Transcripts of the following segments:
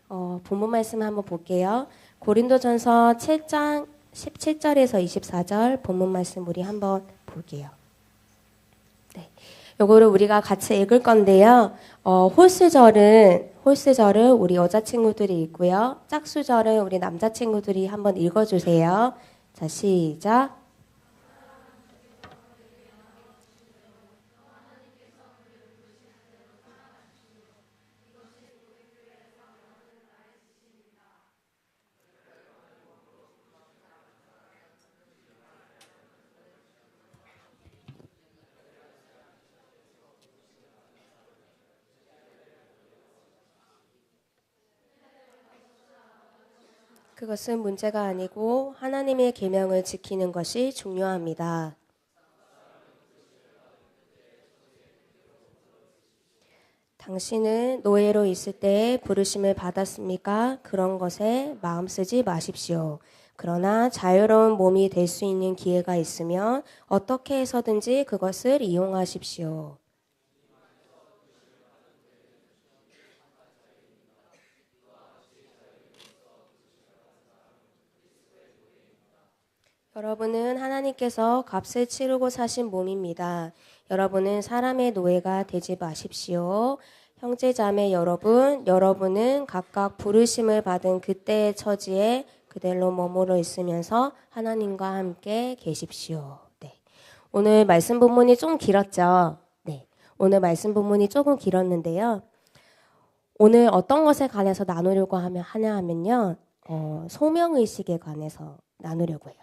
본문 말씀 한번 볼게요. 고린도전서 7장 17절에서 24절 본문 말씀 우리 한번 볼게요. 네, 요거를 우리가 같이 읽을 건데요. 홀수절은 우리 여자친구들이 읽고요. 짝수절은 우리 남자친구들이 한번 읽어주세요. 자, 시작. 그것은 문제가 아니고 하나님의 계명을 지키는 것이 중요합니다. 당신은 노예로 있을 때 부르심을 받았습니까? 그런 것에 마음 쓰지 마십시오. 그러나 자유로운 몸이 될 수 있는 기회가 있으면 어떻게 해서든지 그것을 이용하십시오. 여러분은 하나님께서 값을 치르고 사신 몸입니다. 여러분은 사람의 노예가 되지 마십시오. 형제자매 여러분은 각각 부르심을 받은 그때의 처지에 그대로 머물러 있으면서 하나님과 함께 계십시오. 네. 오늘 말씀 본문이 좀 길었죠? 네. 오늘 말씀 본문이 조금 길었는데요. 오늘 어떤 것에 관해서 나누려고 하냐면요. 소명의식에 관해서 나누려고 해요.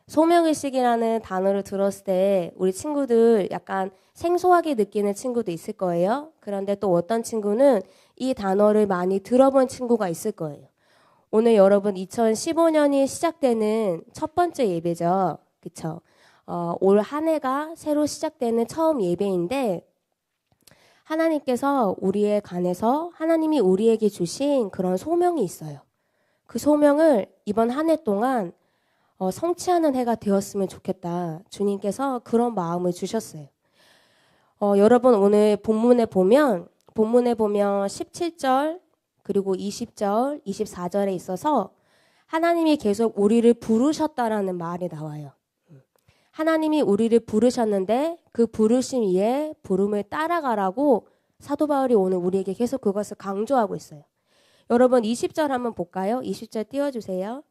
소명의식이라는 단어를 들었을 때 우리 친구들 약간 생소하게 느끼는 친구도 있을 거예요. 그런데 또 어떤 친구는 이 단어를 많이 들어본 친구가 있을 거예요. 오늘 여러분 2015년이 시작되는 첫 번째 예배죠. 그쵸? 올 한 해가 새로 시작되는 처음 예배인데 하나님께서 우리에 관해서 하나님이 우리에게 주신 그런 소명이 있어요. 그 소명을 이번 한 해 동안 성취하는 해가 되었으면 좋겠다. 주님께서 그런 마음을 주셨어요. 여러분 오늘 본문에 보면 17절 그리고 20절, 24절에 있어서 하나님이 계속 우리를 부르셨다라는 말이 나와요. 하나님이 우리를 부르셨는데 그 부르심 위에 부름을 따라가라고 사도 바울이 오늘 우리에게 계속 그것을 강조하고 있어요. 여러분 20절 한번 볼까요? 20절 띄워주세요.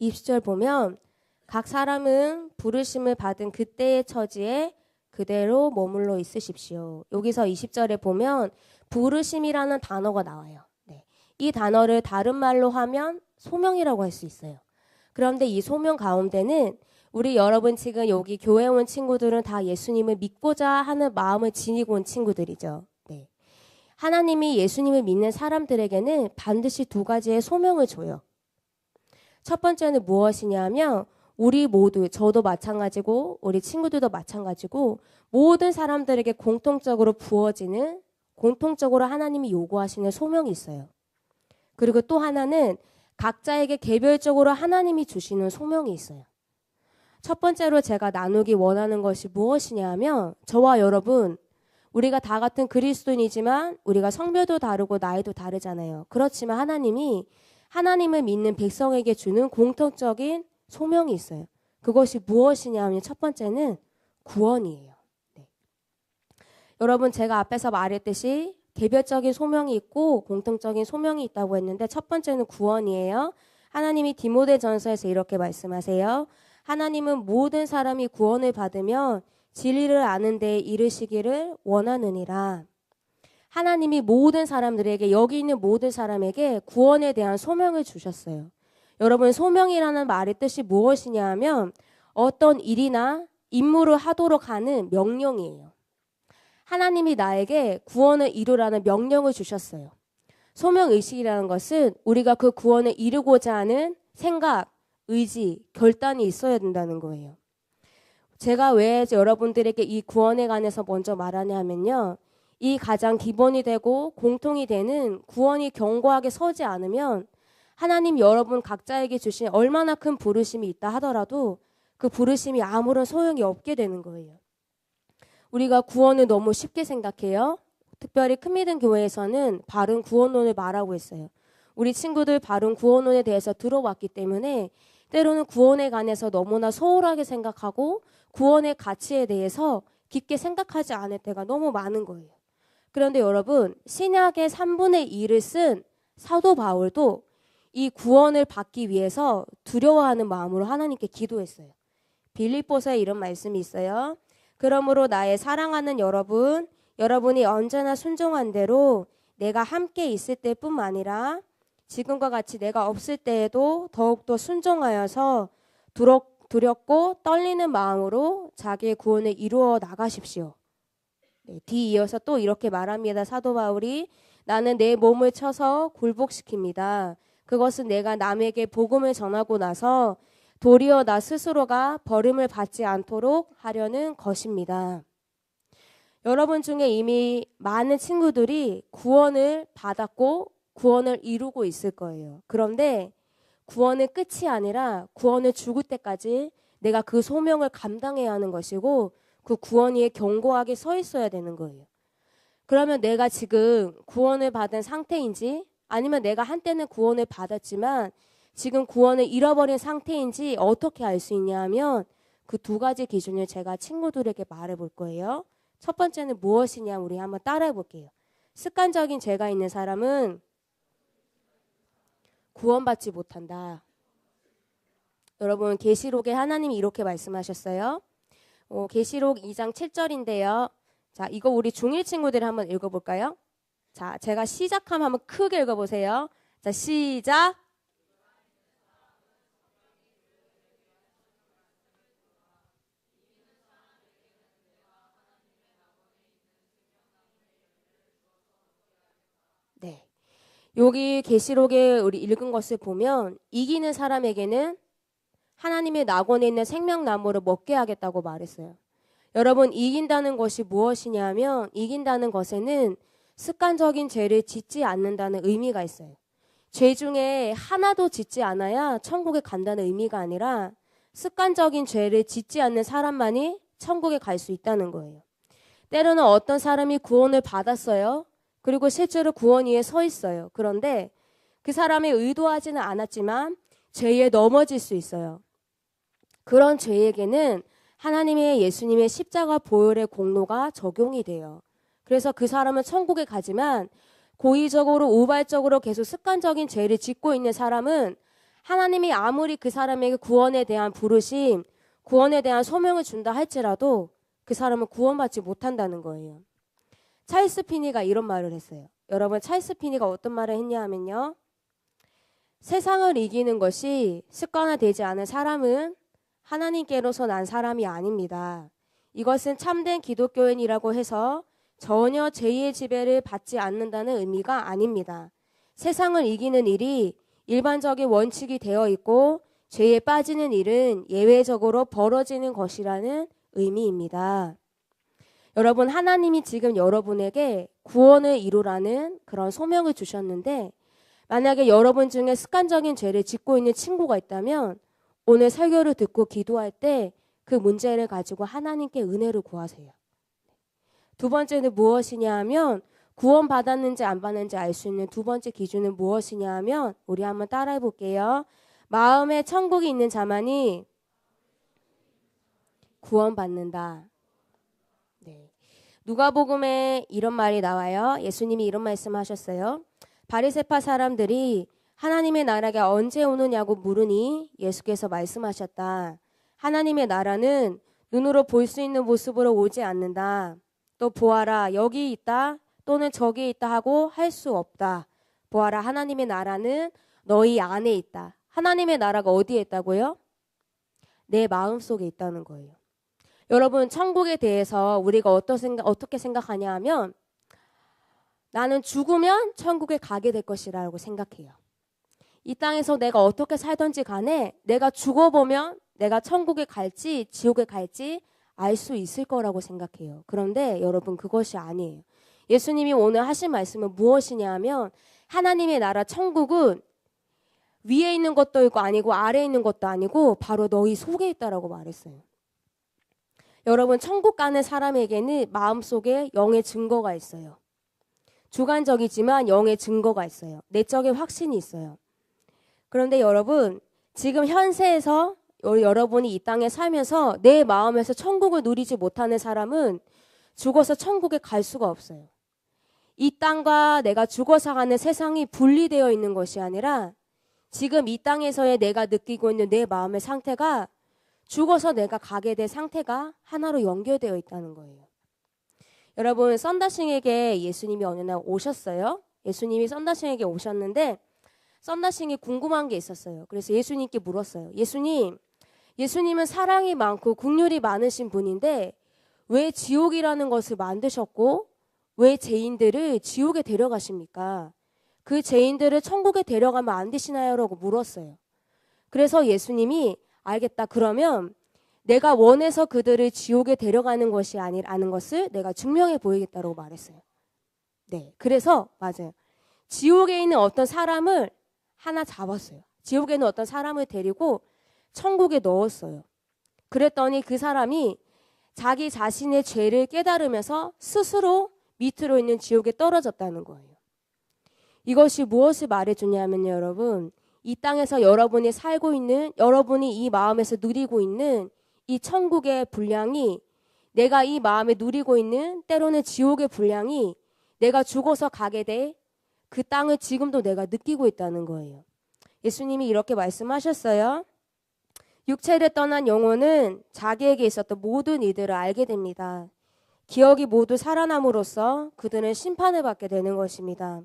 20절 보면 각 사람은 부르심을 받은 그때의 처지에 그대로 머물러 있으십시오. 여기서 20절에 보면 부르심이라는 단어가 나와요. 네. 이 단어를 다른 말로 하면 소명이라고 할 수 있어요. 그런데 이 소명 가운데는 우리 여러분 지금 여기 교회 온 친구들은 다 예수님을 믿고자 하는 마음을 지니고 온 친구들이죠. 네. 하나님이 예수님을 믿는 사람들에게는 반드시 두 가지의 소명을 줘요. 첫 번째는 무엇이냐면 우리 모두 저도 마찬가지고 우리 친구들도 마찬가지고 모든 사람들에게 공통적으로 부어지는 공통적으로 하나님이 요구하시는 소명이 있어요. 그리고 또 하나는 각자에게 개별적으로 하나님이 주시는 소명이 있어요. 첫 번째로 제가 나누기 원하는 것이 무엇이냐면 저와 여러분 우리가 다 같은 그리스도인이지만 우리가 성별도 다르고 나이도 다르잖아요. 그렇지만 하나님을 믿는 백성에게 주는 공통적인 소명이 있어요. 그것이 무엇이냐면 첫 번째는 구원이에요. 네. 여러분 제가 앞에서 말했듯이 개별적인 소명이 있고 공통적인 소명이 있다고 했는데 첫 번째는 구원이에요. 하나님이 디모데전서에서 이렇게 말씀하세요. 하나님은 모든 사람이 구원을 받으면 진리를 아는 데에 이르시기를 원하느니라. 하나님이 모든 사람들에게 여기 있는 모든 사람에게 구원에 대한 소명을 주셨어요. 여러분 소명이라는 말의 뜻이 무엇이냐 하면 어떤 일이나 임무를 하도록 하는 명령이에요. 하나님이 나에게 구원을 이루라는 명령을 주셨어요. 소명의식이라는 것은 우리가 그 구원을 이루고자 하는 생각, 의지, 결단이 있어야 된다는 거예요. 제가 왜 여러분들에게 이 구원에 관해서 먼저 말하냐 하면요. 이 가장 기본이 되고 공통이 되는 구원이 견고하게 서지 않으면 하나님 여러분 각자에게 주신 얼마나 큰 부르심이 있다 하더라도 그 부르심이 아무런 소용이 없게 되는 거예요. 우리가 구원을 너무 쉽게 생각해요. 특별히 큰믿음 교회에서는 바른 구원론을 말하고 있어요. 우리 친구들 바른 구원론에 대해서 들어왔기 때문에 때로는 구원에 관해서 너무나 소홀하게 생각하고 구원의 가치에 대해서 깊게 생각하지 않을 때가 너무 많은 거예요. 그런데 여러분, 신약의 3분의 2를 쓴 사도 바울도 이 구원을 받기 위해서 두려워하는 마음으로 하나님께 기도했어요. 빌립보서에 이런 말씀이 있어요. 그러므로 나의 사랑하는 여러분, 여러분이 언제나 순종한 대로 내가 함께 있을 때뿐만 아니라 지금과 같이 내가 없을 때에도 더욱더 순종하여서 두렵고 떨리는 마음으로 자기의 구원을 이루어 나가십시오. 네, 뒤이어서 또 이렇게 말합니다. 사도 바울이 나는 내 몸을 쳐서 굴복시킵니다. 그것은 내가 남에게 복음을 전하고 나서 도리어 나 스스로가 버림을 받지 않도록 하려는 것입니다. 여러분 중에 이미 많은 친구들이 구원을 받았고 구원을 이루고 있을 거예요. 그런데 구원은 끝이 아니라 구원을 죽을 때까지 내가 그 소명을 감당해야 하는 것이고 그 구원 위에 견고하게 서 있어야 되는 거예요. 그러면 내가 지금 구원을 받은 상태인지 아니면 내가 한때는 구원을 받았지만 지금 구원을 잃어버린 상태인지 어떻게 알 수 있냐 하면 그 두 가지 기준을 제가 친구들에게 말해 볼 거예요. 첫 번째는 무엇이냐 우리 한번 따라해 볼게요. 습관적인 죄가 있는 사람은 구원받지 못한다. 여러분 계시록에 하나님이 이렇게 말씀하셨어요. 계시록 2장 7절인데요. 자, 이거 우리 중1 친구들 한번 읽어볼까요? 자, 제가 시작하면 한번 크게 읽어보세요. 자, 시작. 네. 여기 계시록에 우리 읽은 것을 보면 이기는 사람에게는 하나님의 낙원에 있는 생명나무를 먹게 하겠다고 말했어요. 여러분 이긴다는 것이 무엇이냐면 이긴다는 것에는 습관적인 죄를 짓지 않는다는 의미가 있어요. 죄 중에 하나도 짓지 않아야 천국에 간다는 의미가 아니라 습관적인 죄를 짓지 않는 사람만이 천국에 갈 수 있다는 거예요. 때로는 어떤 사람이 구원을 받았어요. 그리고 실제로 구원 위에 서 있어요. 그런데 그 사람이 의도하지는 않았지만 죄에 넘어질 수 있어요. 그런 죄에게는 하나님의 예수님의 십자가 보혈의 공로가 적용이 돼요. 그래서 그 사람은 천국에 가지만 고의적으로 우발적으로 계속 습관적인 죄를 짓고 있는 사람은 하나님이 아무리 그 사람에게 구원에 대한 부르심, 구원에 대한 소명을 준다 할지라도 그 사람은 구원받지 못한다는 거예요. 찰스 피니가 이런 말을 했어요. 여러분 찰스 피니가 어떤 말을 했냐 하면요. 세상을 이기는 것이 습관화되지 않은 사람은 하나님께로서 난 사람이 아닙니다. 이것은 참된 기독교인이라고 해서 전혀 죄의 지배를 받지 않는다는 의미가 아닙니다. 세상을 이기는 일이 일반적인 원칙이 되어 있고 죄에 빠지는 일은 예외적으로 벌어지는 것이라는 의미입니다. 여러분 하나님이 지금 여러분에게 구원을 이루라는 그런 소명을 주셨는데 만약에 여러분 중에 습관적인 죄를 짓고 있는 친구가 있다면 오늘 설교를 듣고 기도할 때 그 문제를 가지고 하나님께 은혜를 구하세요. 두 번째는 무엇이냐 하면 구원 받았는지 안 받았는지 알 수 있는 두 번째 기준은 무엇이냐 하면 우리 한번 따라해 볼게요. 마음에 천국이 있는 자만이 구원받는다. 네. 누가복음에 이런 말이 나와요. 예수님이 이런 말씀하셨어요. 바리새파 사람들이 하나님의 나라가 언제 오느냐고 물으니 예수께서 말씀하셨다. 하나님의 나라는 눈으로 볼 수 있는 모습으로 오지 않는다. 또 보아라 여기 있다 또는 저기 있다 하고 할 수 없다. 보아라 하나님의 나라는 너희 안에 있다. 하나님의 나라가 어디에 있다고요? 내 마음속에 있다는 거예요. 여러분 천국에 대해서 우리가 어떻게 생각하냐 하면 나는 죽으면 천국에 가게 될 것이라고 생각해요. 이 땅에서 내가 어떻게 살던지 간에 내가 죽어보면 내가 천국에 갈지 지옥에 갈지 알 수 있을 거라고 생각해요. 그런데 여러분 그것이 아니에요. 예수님이 오늘 하신 말씀은 무엇이냐 하면 하나님의 나라 천국은 위에 있는 것도 있고 아니고 아래에 있는 것도 아니고 바로 너희 속에 있다라고 말했어요. 여러분 천국 가는 사람에게는 마음속에 영의 증거가 있어요. 주관적이지만 영의 증거가 있어요. 내적인 확신이 있어요. 그런데 여러분, 지금 현세에서 여러분이 이 땅에 살면서 내 마음에서 천국을 누리지 못하는 사람은 죽어서 천국에 갈 수가 없어요. 이 땅과 내가 죽어서 가는 세상이 분리되어 있는 것이 아니라 지금 이 땅에서의 내가 느끼고 있는 내 마음의 상태가 죽어서 내가 가게 될 상태가 하나로 연결되어 있다는 거예요. 여러분, 썬다싱에게 예수님이 어느 날 오셨어요. 예수님이 썬다싱에게 오셨는데 썬다싱이 궁금한 게 있었어요. 그래서 예수님께 물었어요. 예수님은 사랑이 많고 긍휼이 많으신 분인데 왜 지옥이라는 것을 만드셨고 왜 죄인들을 지옥에 데려가십니까? 그 죄인들을 천국에 데려가면 안 되시나요? 라고 물었어요. 그래서 예수님이 알겠다. 그러면 내가 원해서 그들을 지옥에 데려가는 것이 아니라는 것을 내가 증명해 보이겠다고 말했어요. 네, 그래서 맞아요. 지옥에 있는 어떤 사람을 하나 잡았어요. 지옥에 있는 어떤 사람을 데리고 천국에 넣었어요. 그랬더니 그 사람이 자기 자신의 죄를 깨달으면서 스스로 밑으로 있는 지옥에 떨어졌다는 거예요. 이것이 무엇을 말해주냐면요, 여러분. 이 땅에서 여러분이 살고 있는, 여러분이 이 마음에서 누리고 있는 이 천국의 분량이 내가 이 마음에 누리고 있는 때로는 지옥의 분량이 내가 죽어서 가게 돼 그 땅을 지금도 내가 느끼고 있다는 거예요. 예수님이 이렇게 말씀하셨어요. 육체를 떠난 영혼은 자기에게 있었던 모든 일들을 알게 됩니다. 기억이 모두 살아남으로써 그들은 심판을 받게 되는 것입니다.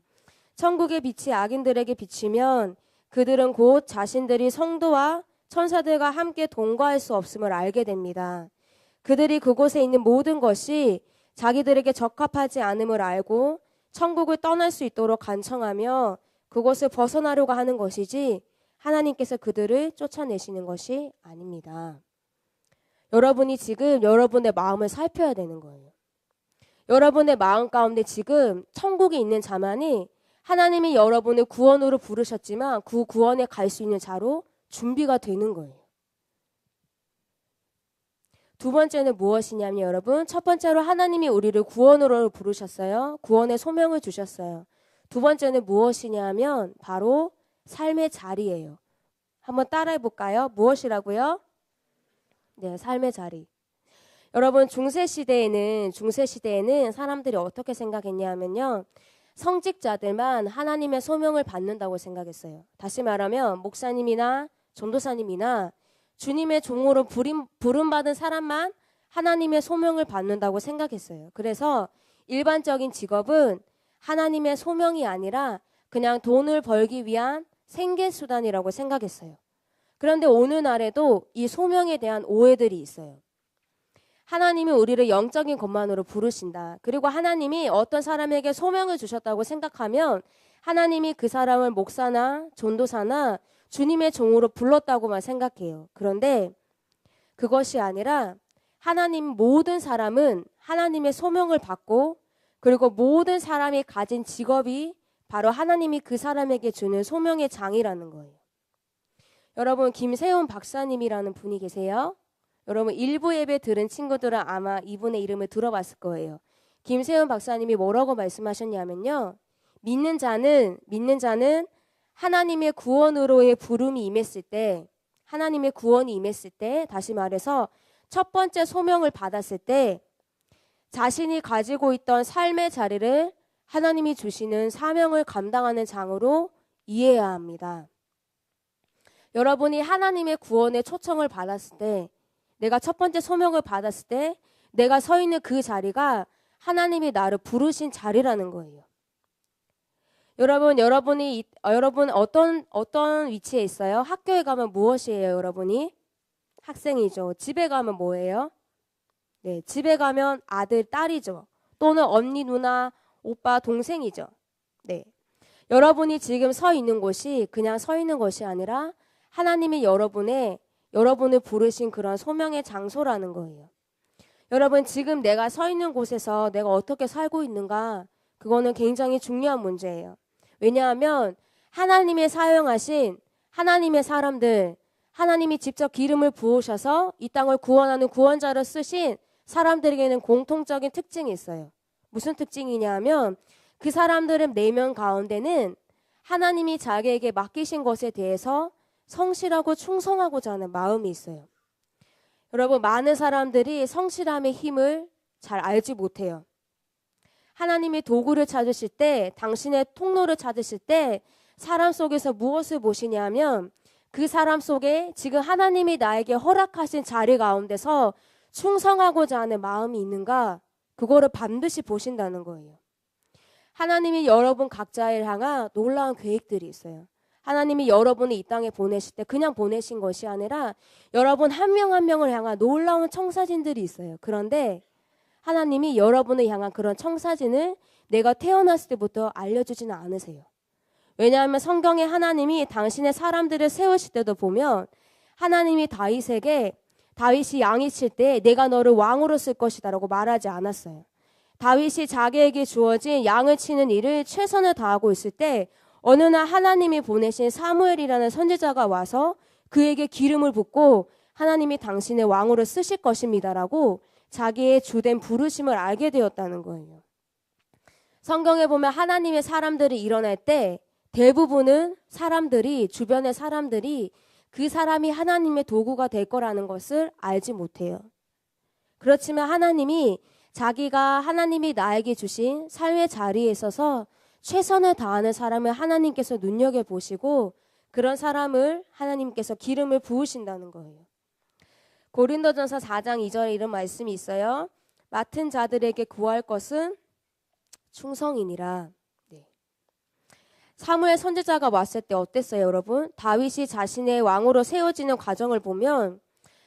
천국의 빛이 악인들에게 비치면 그들은 곧 자신들이 성도와 천사들과 함께 동거할 수 없음을 알게 됩니다. 그들이 그곳에 있는 모든 것이 자기들에게 적합하지 않음을 알고 천국을 떠날 수 있도록 간청하며 그곳을 벗어나려고 하는 것이지 하나님께서 그들을 쫓아내시는 것이 아닙니다. 여러분이 지금 여러분의 마음을 살펴야 되는 거예요. 여러분의 마음 가운데 지금 천국에 있는 자만이 하나님이 여러분을 구원으로 부르셨지만 그 구원에 갈 수 있는 자로 준비가 되는 거예요. 두 번째는 무엇이냐면 여러분, 첫 번째로 하나님이 우리를 구원으로 부르셨어요. 구원의 소명을 주셨어요. 두 번째는 무엇이냐면 바로 삶의 자리예요. 한번 따라해 볼까요? 무엇이라고요? 네, 삶의 자리. 여러분, 중세시대에는 사람들이 어떻게 생각했냐면요. 성직자들만 하나님의 소명을 받는다고 생각했어요. 다시 말하면 목사님이나 전도사님이나 주님의 종으로 부름받은 사람만 하나님의 소명을 받는다고 생각했어요. 그래서 일반적인 직업은 하나님의 소명이 아니라 그냥 돈을 벌기 위한 생계수단이라고 생각했어요. 그런데 오늘날에도 이 소명에 대한 오해들이 있어요. 하나님이 우리를 영적인 것만으로 부르신다. 그리고 하나님이 어떤 사람에게 소명을 주셨다고 생각하면 하나님이 그 사람을 목사나 전도사나 주님의 종으로 불렀다고만 생각해요. 그런데 그것이 아니라 하나님 모든 사람은 하나님의 소명을 받고 그리고 모든 사람이 가진 직업이 바로 하나님이 그 사람에게 주는 소명의 장이라는 거예요. 여러분, 김세훈 박사님이라는 분이 계세요. 여러분, 일부 예배 들은 친구들은 아마 이분의 이름을 들어봤을 거예요. 김세훈 박사님이 뭐라고 말씀하셨냐면요. 믿는 자는 하나님의 구원으로의 부름이 임했을 때, 하나님의 구원이 임했을 때, 다시 말해서 첫 번째 소명을 받았을 때 자신이 가지고 있던 삶의 자리를 하나님이 주시는 사명을 감당하는 장으로 이해해야 합니다. 여러분이 하나님의 구원의 초청을 받았을 때, 내가 첫 번째 소명을 받았을 때 내가 서 있는 그 자리가 하나님이 나를 부르신 자리라는 거예요. 여러분 어떤 위치에 있어요? 학교에 가면 무엇이에요, 여러분이? 학생이죠. 집에 가면 뭐예요? 네, 집에 가면 아들, 딸이죠. 또는 언니, 누나, 오빠, 동생이죠. 네. 여러분이 지금 서 있는 곳이 그냥 서 있는 것이 아니라 하나님이 여러분을 부르신 그런 소명의 장소라는 거예요. 여러분, 지금 내가 서 있는 곳에서 내가 어떻게 살고 있는가? 그거는 굉장히 중요한 문제예요. 왜냐하면 하나님의 사용하신 하나님의 사람들, 하나님이 직접 기름을 부으셔서 이 땅을 구원하는 구원자로 쓰신 사람들에게는 공통적인 특징이 있어요. 무슨 특징이냐 하면 그 사람들은 4명 가운데는 하나님이 자기에게 맡기신 것에 대해서 성실하고 충성하고자 하는 마음이 있어요. 여러분, 많은 사람들이 성실함의 힘을 잘 알지 못해요. 하나님이 도구를 찾으실 때, 당신의 통로를 찾으실 때 사람 속에서 무엇을 보시냐면 그 사람 속에 지금 하나님이 나에게 허락하신 자리 가운데서 충성하고자 하는 마음이 있는가, 그거를 반드시 보신다는 거예요. 하나님이 여러분 각자를 향한 놀라운 계획들이 있어요. 하나님이 여러분을 이 땅에 보내실 때 그냥 보내신 것이 아니라 여러분 한 명 한 명을 향한 놀라운 청사진들이 있어요. 그런데 하나님이 여러분을 향한 그런 청사진을 내가 태어났을 때부터 알려주지는 않으세요. 왜냐하면 성경에 하나님이 당신의 사람들을 세우실 때도 보면 하나님이 다윗에게 다윗이 양이 칠 때 내가 너를 왕으로 쓸 것이다 라고 말하지 않았어요. 다윗이 자기에게 주어진 양을 치는 일을 최선을 다하고 있을 때 어느 날 하나님이 보내신 사무엘이라는 선지자가 와서 그에게 기름을 붓고 하나님이 당신의 왕으로 쓰실 것입니다라고 자기의 주된 부르심을 알게 되었다는 거예요. 성경에 보면 하나님의 사람들이 일어날 때 대부분은 사람들이, 주변의 사람들이 그 사람이 하나님의 도구가 될 거라는 것을 알지 못해요. 그렇지만 하나님이 자기가 하나님이 나에게 주신 삶의 자리에 있어서 최선을 다하는 사람을 하나님께서 눈여겨보시고 그런 사람을 하나님께서 기름을 부으신다는 거예요. 고린도전서 4장 2절에 이런 말씀이 있어요. 맡은 자들에게 구할 것은 충성이니라. 네. 사무엘 선지자가 왔을 때 어땠어요, 여러분? 다윗이 자신의 왕으로 세워지는 과정을 보면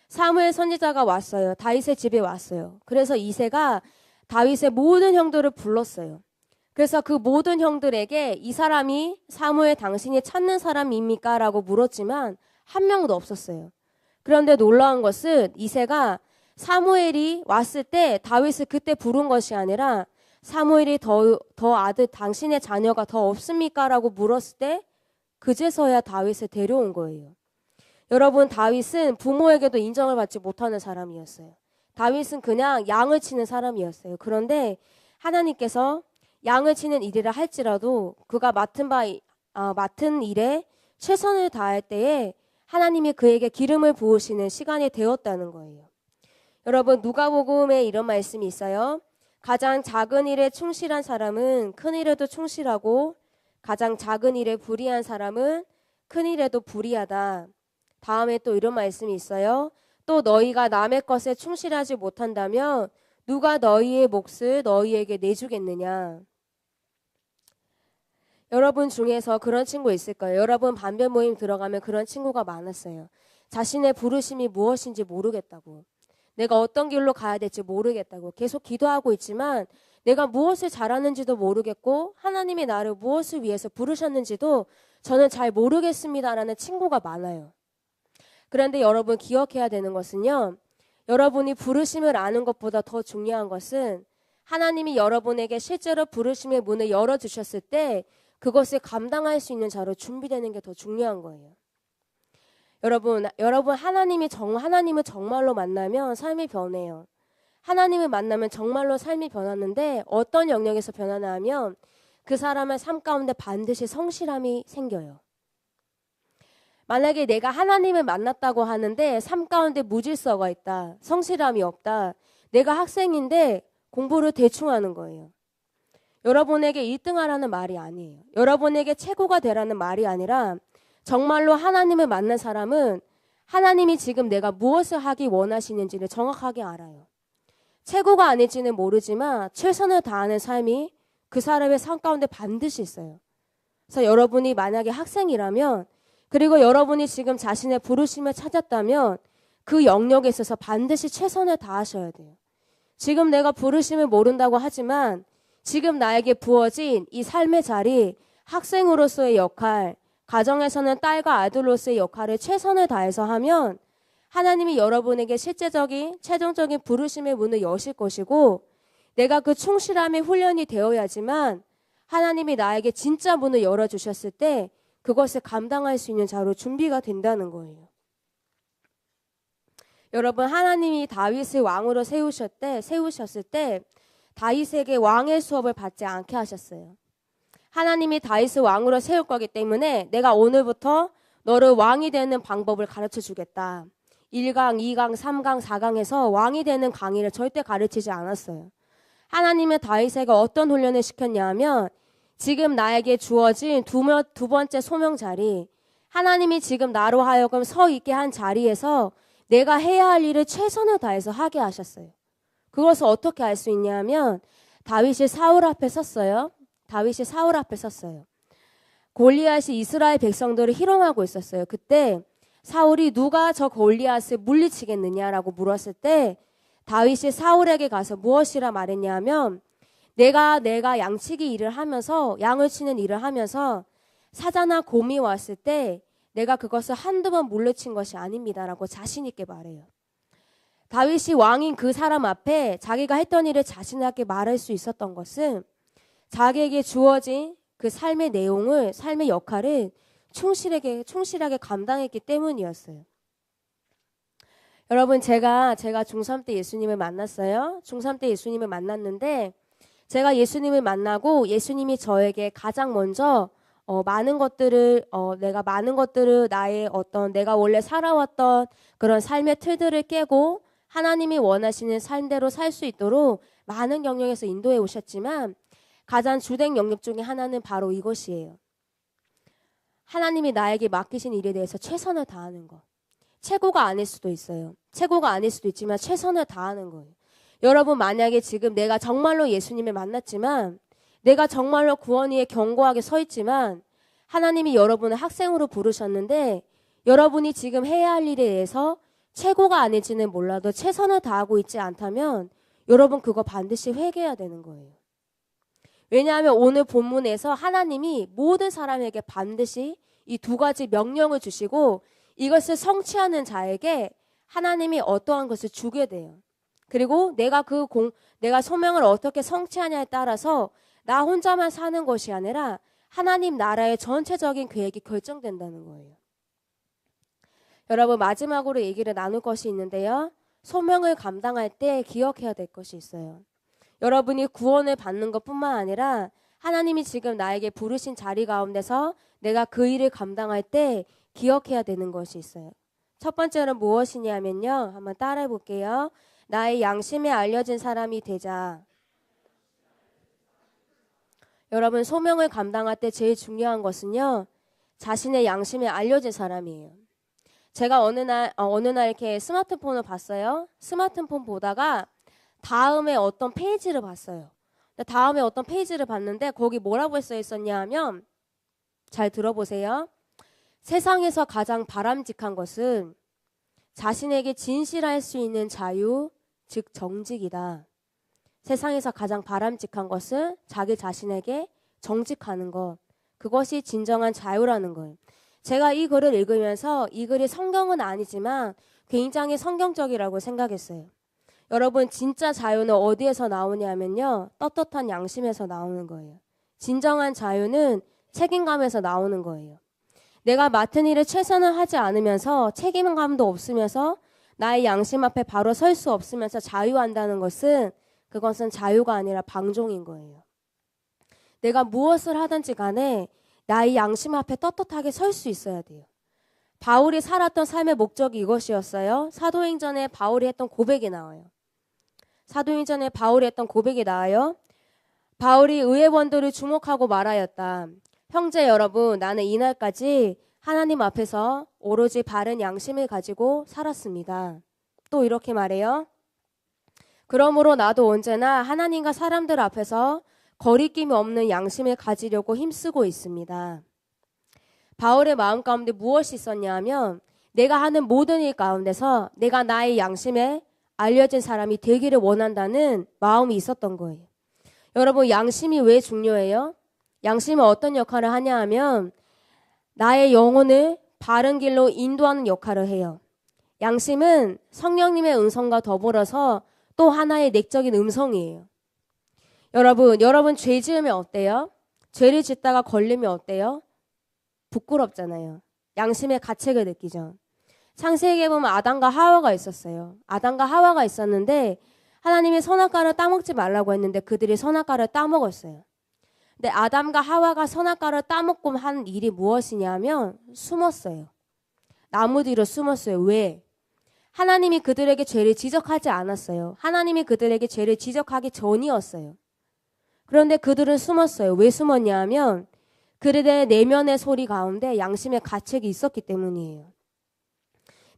사무엘 선지자가 왔어요. 다윗의 집에 왔어요. 그래서 이새가 다윗의 모든 형들을 불렀어요. 그래서 그 모든 형들에게 이 사람이 사무엘 당신이 찾는 사람입니까? 라고 물었지만 한 명도 없었어요. 그런데 놀라운 것은 이새가 사무엘이 왔을 때 다윗을 그때 부른 것이 아니라 사무엘이 더 아들 당신의 자녀가 더 없습니까? 라고 물었을 때 그제서야 다윗을 데려온 거예요. 여러분, 다윗은 부모에게도 인정을 받지 못하는 사람이었어요. 다윗은 그냥 양을 치는 사람이었어요. 그런데 하나님께서 양을 치는 일이라 할지라도 그가 맡은 일에 최선을 다할 때에 하나님이 그에게 기름을 부으시는 시간이 되었다는 거예요. 여러분, 누가복음에 이런 말씀이 있어요. 가장 작은 일에 충실한 사람은 큰 일에도 충실하고 가장 작은 일에 불의한 사람은 큰 일에도 불의하다. 다음에 또 이런 말씀이 있어요. 또 너희가 남의 것에 충실하지 못한다면 누가 너희의 몫을 너희에게 내주겠느냐. 여러분 중에서 그런 친구 있을 거예요. 여러분 반변 모임 들어가면 그런 친구가 많았어요. 자신의 부르심이 무엇인지 모르겠다고. 내가 어떤 길로 가야 될지 모르겠다고. 계속 기도하고 있지만 내가 무엇을 잘하는지도 모르겠고 하나님이 나를 무엇을 위해서 부르셨는지도 저는 잘 모르겠습니다라는 친구가 많아요. 그런데 여러분 기억해야 되는 것은요. 여러분이 부르심을 아는 것보다 더 중요한 것은 하나님이 여러분에게 실제로 부르심의 문을 열어주셨을 때 그것을 감당할 수 있는 자로 준비되는 게 더 중요한 거예요. 여러분 하나님을 정말로 만나면 삶이 변해요. 하나님을 만나면 정말로 삶이 변하는데 어떤 영역에서 변하나 하면 그 사람의 삶 가운데 반드시 성실함이 생겨요. 만약에 내가 하나님을 만났다고 하는데 삶 가운데 무질서가 있다. 성실함이 없다. 내가 학생인데 공부를 대충 하는 거예요. 여러분에게 1등 하라는 말이 아니에요. 여러분에게 최고가 되라는 말이 아니라 정말로 하나님을 만난 사람은 하나님이 지금 내가 무엇을 하기 원하시는지를 정확하게 알아요. 최고가 아닐지는 모르지만 최선을 다하는 삶이 그 사람의 삶 가운데 반드시 있어요. 그래서 여러분이 만약에 학생이라면 그리고 여러분이 지금 자신의 부르심을 찾았다면 그 영역에 있어서 반드시 최선을 다하셔야 돼요. 지금 내가 부르심을 모른다고 하지만 지금 나에게 부어진 이 삶의 자리, 학생으로서의 역할, 가정에서는 딸과 아들로서의 역할을 최선을 다해서 하면 하나님이 여러분에게 실제적인 최종적인 부르심의 문을 여실 것이고 내가 그 충실함에 훈련이 되어야지만 하나님이 나에게 진짜 문을 열어주셨을 때 그것을 감당할 수 있는 자로 준비가 된다는 거예요. 여러분 하나님이 다윗을 왕으로 세우셨을 때 다윗에게 왕의 수업을 받지 않게 하셨어요. 하나님이 다윗을 왕으로 세울 거기 때문에 내가 오늘부터 너를 왕이 되는 방법을 가르쳐 주겠다. 1강, 2강, 3강, 4강에서 왕이 되는 강의를 절대 가르치지 않았어요. 하나님은 다윗에게 어떤 훈련을 시켰냐 하면 지금 나에게 주어진 두 번째 소명 자리, 하나님이 지금 나로 하여금 서 있게 한 자리에서 내가 해야 할 일을 최선을 다해서 하게 하셨어요. 그것을 어떻게 알 수 있냐 하면 다윗이 사울 앞에 섰어요. 다윗이 사울 앞에 섰어요. 골리앗이 이스라엘 백성들을 희롱하고 있었어요. 그때 사울이 누가 저 골리앗을 물리치겠느냐라고 물었을 때 다윗이 사울에게 가서 무엇이라 말했냐 하면 내가 양치기 일을 하면서 양을 치는 일을 하면서 사자나 곰이 왔을 때 내가 그것을 한두 번 물리친 것이 아닙니다라고 자신 있게 말해요. 다윗이 왕인 그 사람 앞에 자기가 했던 일을 자신있게 말할 수 있었던 것은 자기에게 주어진 그 삶의 내용을, 삶의 역할을 충실하게 감당했기 때문이었어요. 여러분, 제가 중3 때 예수님을 만났어요. 중3 때 예수님을 만났는데 제가 예수님을 만나고 예수님이 저에게 가장 먼저 많은 것들을 내가 원래 살아왔던 그런 삶의 틀들을 깨고 하나님이 원하시는 삶대로 살 수 있도록 많은 영역에서 인도해 오셨지만 가장 주된 영역 중에 하나는 바로 이것이에요. 하나님이 나에게 맡기신 일에 대해서 최선을 다하는 것. 최고가 아닐 수도 있어요. 최고가 아닐 수도 있지만 최선을 다하는 거예요. 여러분, 만약에 지금 내가 정말로 예수님을 만났지만 내가 정말로 구원 위에 견고하게 서 있지만 하나님이 여러분을 학생으로 부르셨는데 여러분이 지금 해야 할 일에 대해서 최고가 아닐지는 몰라도 최선을 다하고 있지 않다면 여러분 그거 반드시 회개해야 되는 거예요. 왜냐하면 오늘 본문에서 하나님이 모든 사람에게 반드시 이 두 가지 명령을 주시고 이것을 성취하는 자에게 하나님이 어떠한 것을 주게 돼요. 그리고 내가 소명을 어떻게 성취하냐에 따라서 나 혼자만 사는 것이 아니라 하나님 나라의 전체적인 계획이 결정된다는 거예요. 여러분, 마지막으로 얘기를 나눌 것이 있는데요. 소명을 감당할 때 기억해야 될 것이 있어요. 여러분이 구원을 받는 것뿐만 아니라 하나님이 지금 나에게 부르신 자리 가운데서 내가 그 일을 감당할 때 기억해야 되는 것이 있어요. 첫 번째는 무엇이냐면요. 한번 따라해 볼게요. 나의 양심에 알려진 사람이 되자. 여러분, 소명을 감당할 때 제일 중요한 것은요. 자신의 양심에 알려진 사람이에요. 제가 어느 날 이렇게 스마트폰을 봤어요. 스마트폰 보다가 다음에 어떤 페이지를 봤어요. 다음에 어떤 페이지를 봤는데 거기 뭐라고 써 있었냐 하면 잘 들어보세요. 세상에서 가장 바람직한 것은 자신에게 진실할 수 있는 자유, 즉 정직이다. 세상에서 가장 바람직한 것은 자기 자신에게 정직하는 것. 그것이 진정한 자유라는 거예요. 제가 이 글을 읽으면서 이 글이 성경은 아니지만 굉장히 성경적이라고 생각했어요. 여러분, 진짜 자유는 어디에서 나오냐면요. 떳떳한 양심에서 나오는 거예요. 진정한 자유는 책임감에서 나오는 거예요. 내가 맡은 일을 최선을 하지 않으면서 책임감도 없으면서 나의 양심 앞에 바로 설 수 없으면서 자유한다는 것은 그것은 자유가 아니라 방종인 거예요. 내가 무엇을 하든지 간에 나의 양심 앞에 떳떳하게 설 수 있어야 돼요. 바울이 살았던 삶의 목적이 이것이었어요. 사도행전에 바울이 했던 고백이 나와요. 사도행전에 바울이 했던 고백이 나와요. 바울이 의회원들을 주목하고 말하였다. 형제 여러분, 나는 이날까지 하나님 앞에서 오로지 바른 양심을 가지고 살았습니다. 또 이렇게 말해요. 그러므로 나도 언제나 하나님과 사람들 앞에서 거리낌이 없는 양심을 가지려고 힘쓰고 있습니다. 바울의 마음 가운데 무엇이 있었냐 하면 내가 하는 모든 일 가운데서 내가 나의 양심에 알려진 사람이 되기를 원한다는 마음이 있었던 거예요. 여러분, 양심이 왜 중요해요? 양심은 어떤 역할을 하냐 하면 나의 영혼을 바른 길로 인도하는 역할을 해요. 양심은 성령님의 음성과 더불어서 또 하나의 내적인 음성이에요. 여러분 죄 지으면 어때요? 죄를 짓다가 걸리면 어때요? 부끄럽잖아요. 양심의 가책을 느끼죠. 창세기에 보면 아담과 하와가 있었어요. 아담과 하와가 있었는데 하나님이 선악과를 따먹지 말라고 했는데 그들이 선악과를 따먹었어요. 근데 아담과 하와가 선악과를 따먹고 한 일이 무엇이냐면 숨었어요. 나무 뒤로 숨었어요. 왜? 하나님이 그들에게 죄를 지적하지 않았어요. 하나님이 그들에게 죄를 지적하기 전이었어요. 그런데 그들은 숨었어요. 왜 숨었냐 하면 그들의 내면의 소리 가운데 양심의 가책이 있었기 때문이에요.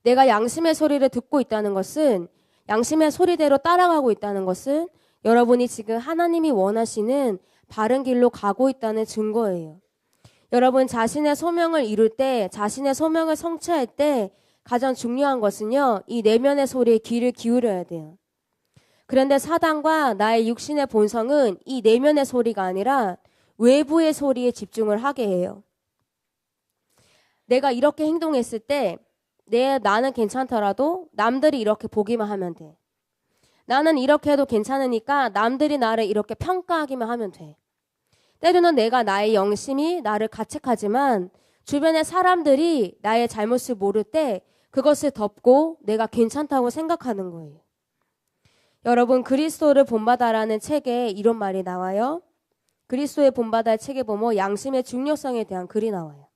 내가 양심의 소리를 듣고 있다는 것은, 양심의 소리대로 따라가고 있다는 것은 여러분이 지금 하나님이 원하시는 바른 길로 가고 있다는 증거예요. 여러분 자신의 소명을 이룰 때, 자신의 소명을 성취할 때 가장 중요한 것은요, 이 내면의 소리에 귀를 기울여야 돼요. 그런데 사단과 나의 육신의 본성은 이 내면의 소리가 아니라 외부의 소리에 집중을 하게 해요. 내가 이렇게 행동했을 때 나는 괜찮더라도 남들이 이렇게 보기만 하면 돼. 나는 이렇게 해도 괜찮으니까 남들이 나를 이렇게 평가하기만 하면 돼. 때로는 내가 나의 영심이 나를 가책하지만 주변의 사람들이 나의 잘못을 모를 때 그것을 덮고 내가 괜찮다고 생각하는 거예요. 여러분 그리스도를 본받아라는 책에 이런 말이 나와요. 그리스도의 본받아의 책에 보면 양심의 중요성에 대한 글이 나와요.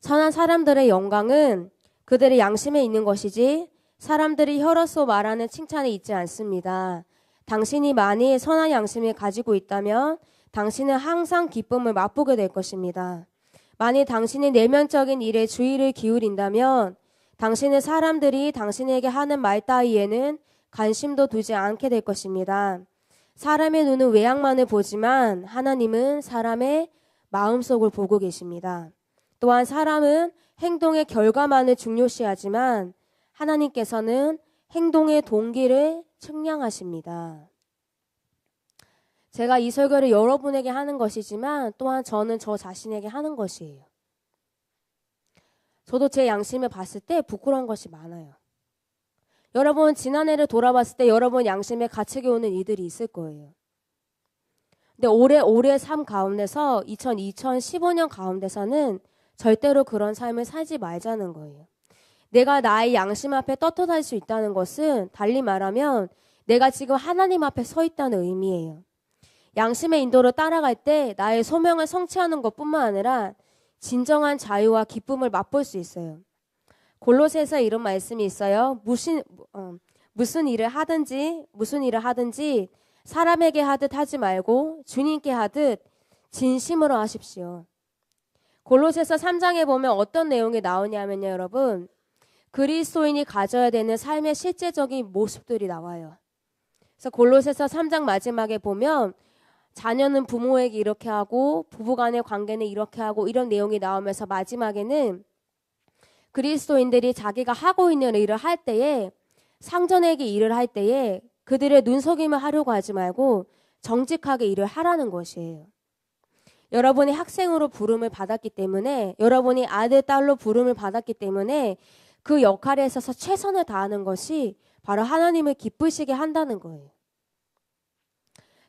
선한 사람들의 영광은 그들의 양심에 있는 것이지 사람들이 혀로서 말하는 칭찬에 있지 않습니다. 당신이 만일 선한 양심을 가지고 있다면 당신은 항상 기쁨을 맛보게 될 것입니다. 만일 당신이 내면적인 일에 주의를 기울인다면 당신은 사람들이 당신에게 하는 말 따위에는 관심도 두지 않게 될 것입니다. 사람의 눈은 외양만을 보지만 하나님은 사람의 마음속을 보고 계십니다. 또한 사람은 행동의 결과만을 중요시하지만 하나님께서는 행동의 동기를 측량하십니다. 제가 이 설교를 여러분에게 하는 것이지만 또한 저는 저 자신에게 하는 것이에요. 저도 제 양심을 봤을 때 부끄러운 것이 많아요. 여러분 지난해를 돌아봤을 때 여러분 양심에 가책이 오는 이들이 있을 거예요. 근데 올해 삶 가운데서 2015년 가운데서는 절대로 그런 삶을 살지 말자는 거예요. 내가 나의 양심 앞에 떳떳할 수 있다는 것은 달리 말하면 내가 지금 하나님 앞에 서 있다는 의미예요. 양심의 인도를 따라갈 때 나의 소명을 성취하는 것뿐만 아니라 진정한 자유와 기쁨을 맛볼 수 있어요. 골로새서 이런 말씀이 있어요. 무슨 일을 하든지 사람에게 하듯 하지 말고 주님께 하듯 진심으로 하십시오. 골로새서 3장에 보면 어떤 내용이 나오냐면요, 여러분. 그리스도인이 가져야 되는 삶의 실제적인 모습들이 나와요. 그래서 골로새서 3장 마지막에 보면 자녀는 부모에게 이렇게 하고 부부간의 관계는 이렇게 하고 이런 내용이 나오면서 마지막에는 그리스도인들이 자기가 하고 있는 일을 할 때에 상전에게 일을 할 때에 그들의 눈속임을 하려고 하지 말고 정직하게 일을 하라는 것이에요. 여러분이 학생으로 부름을 받았기 때문에 여러분이 아들, 딸로 부름을 받았기 때문에 그 역할에 있어서 최선을 다하는 것이 바로 하나님을 기쁘시게 한다는 거예요.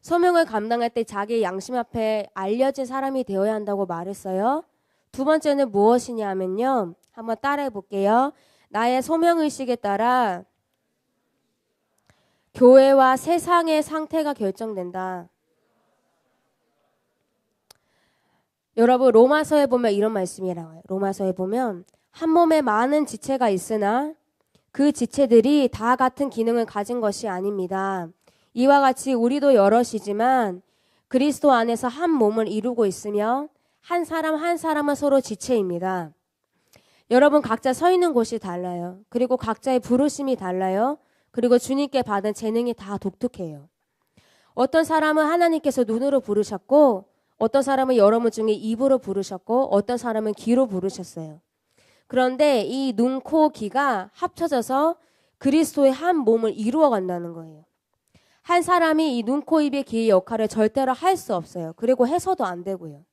소명을 감당할 때 자기의 양심 앞에 알려진 사람이 되어야 한다고 말했어요. 두 번째는 무엇이냐 하면요. 한번 따라해 볼게요. 나의 소명의식에 따라 교회와 세상의 상태가 결정된다. 여러분 로마서에 보면 이런 말씀이 나와요. 로마서에 보면 한 몸에 많은 지체가 있으나 그 지체들이 다 같은 기능을 가진 것이 아닙니다. 이와 같이 우리도 여럿이지만 그리스도 안에서 한 몸을 이루고 있으며 한 사람 한 사람은 서로 지체입니다. 여러분 각자 서 있는 곳이 달라요. 그리고 각자의 부르심이 달라요. 그리고 주님께 받은 재능이 다 독특해요. 어떤 사람은 하나님께서 눈으로 부르셨고 어떤 사람은 여러분 중에 입으로 부르셨고 어떤 사람은 귀로 부르셨어요. 그런데 이 눈, 코, 귀가 합쳐져서 그리스도의 한 몸을 이루어 간다는 거예요. 한 사람이 이 눈, 코, 입의 귀의 역할을 절대로 할 수 없어요. 그리고 해서도 안 되고요.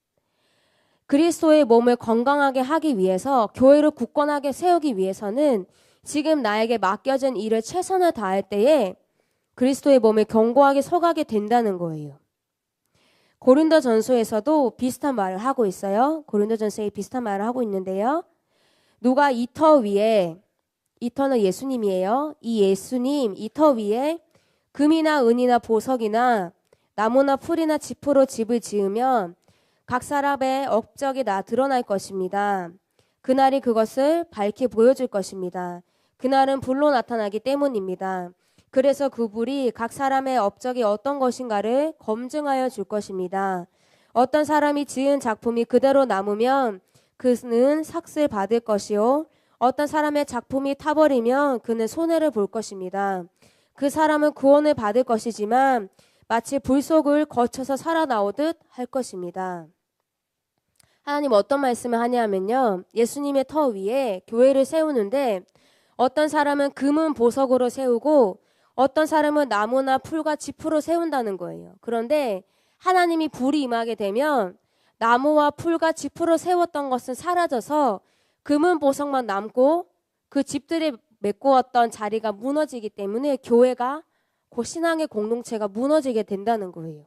그리스도의 몸을 건강하게 하기 위해서 교회를 굳건하게 세우기 위해서는 지금 나에게 맡겨진 일을 최선을 다할 때에 그리스도의 몸을 견고하게 서가게 된다는 거예요. 고린도전서에서도 비슷한 말을 하고 있어요. 고린도전서에 비슷한 말을 하고 있는데요. 누가 이 터 위에, 이 터는 예수님이에요. 이 예수님, 이 터 위에 금이나 은이나 보석이나 나무나 풀이나 짚으로 집을 지으면 각 사람의 업적이 드러날 것입니다. 그날이 그것을 밝히 보여줄 것입니다. 그날은 불로 나타나기 때문입니다. 그래서 그 불이 각 사람의 업적이 어떤 것인가를 검증하여 줄 것입니다. 어떤 사람이 지은 작품이 그대로 남으면 그는 삭을 받을 것이요. 어떤 사람의 작품이 타버리면 그는 손해를 볼 것입니다. 그 사람은 구원을 받을 것이지만 마치 불 속을 거쳐서 살아나오듯 할 것입니다. 하나님 어떤 말씀을 하냐면요. 예수님의 터 위에 교회를 세우는데 어떤 사람은 금은 보석으로 세우고 어떤 사람은 나무나 풀과 짚으로 세운다는 거예요. 그런데 하나님이 불이 임하게 되면 나무와 풀과 짚으로 세웠던 것은 사라져서 금은 보석만 남고 그 집들이 메꾸었던 자리가 무너지기 때문에 교회가 그 신앙의 공동체가 무너지게 된다는 거예요.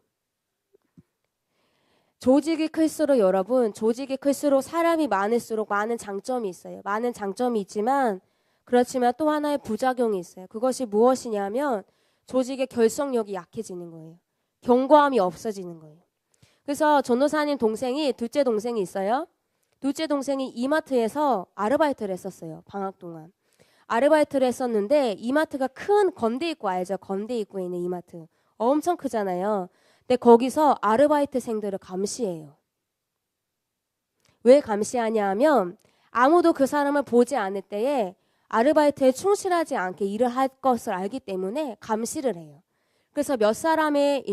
조직이 클수록 여러분, 조직이 클수록 사람이 많을수록 많은 장점이 있어요. 많은 장점이 있지만 그렇지만 또 하나의 부작용이 있어요. 그것이 무엇이냐면 조직의 결속력이 약해지는 거예요. 견고함이 없어지는 거예요. 그래서 전도사님 동생이 둘째 동생이 있어요. 둘째 동생이 이마트에서 아르바이트를 했었어요. 방학 동안. 아르바이트를 했었는데 이마트가 큰 건대 입구 알죠? 건대 입구에 있는 이마트. 엄청 크잖아요. 근데 거기서 아르바이트생들을 감시해요. 왜 감시하냐 하면 아무도 그 사람을 보지 않을 때에 아르바이트에 충실하지 않게 일을 할 것을 알기 때문에 감시를 해요. 그래서 몇 사람의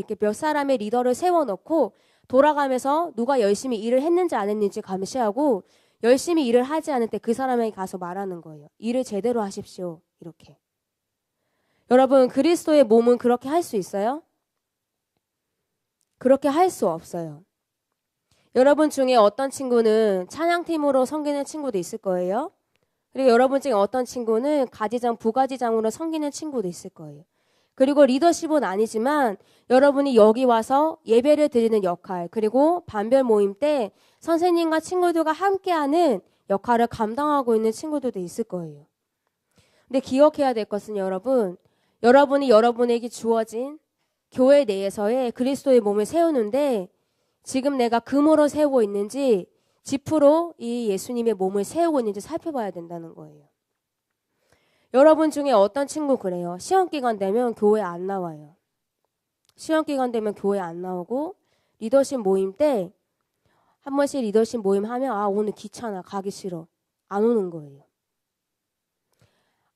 리더를 세워놓고 돌아가면서 누가 열심히 일을 했는지 안 했는지 감시하고 열심히 일을 하지 않을 때 그 사람에게 가서 말하는 거예요. 일을 제대로 하십시오. 이렇게. 여러분, 그리스도의 몸은 그렇게 할 수 있어요? 그렇게 할 수 없어요. 여러분 중에 어떤 친구는 찬양팀으로 섬기는 친구도 있을 거예요. 그리고 여러분 중에 어떤 친구는 가지장, 부가지장으로 섬기는 친구도 있을 거예요. 그리고 리더십은 아니지만 여러분이 여기 와서 예배를 드리는 역할, 그리고 반별 모임 때 선생님과 친구들과 함께하는 역할을 감당하고 있는 친구들도 있을 거예요. 근데 기억해야 될 것은 여러분이 여러분에게 주어진 교회 내에서의 그리스도의 몸을 세우는데 지금 내가 금으로 세우고 있는지 짚으로 이 예수님의 몸을 세우고 있는지 살펴봐야 된다는 거예요. 여러분 중에 어떤 친구 그래요. 시험기간 되면 교회 안 나와요. 시험기간 되면 교회 안 나오고 리더십 모임 때 한 번씩 리더십 모임 하면 오늘 귀찮아 가기 싫어 안 오는 거예요.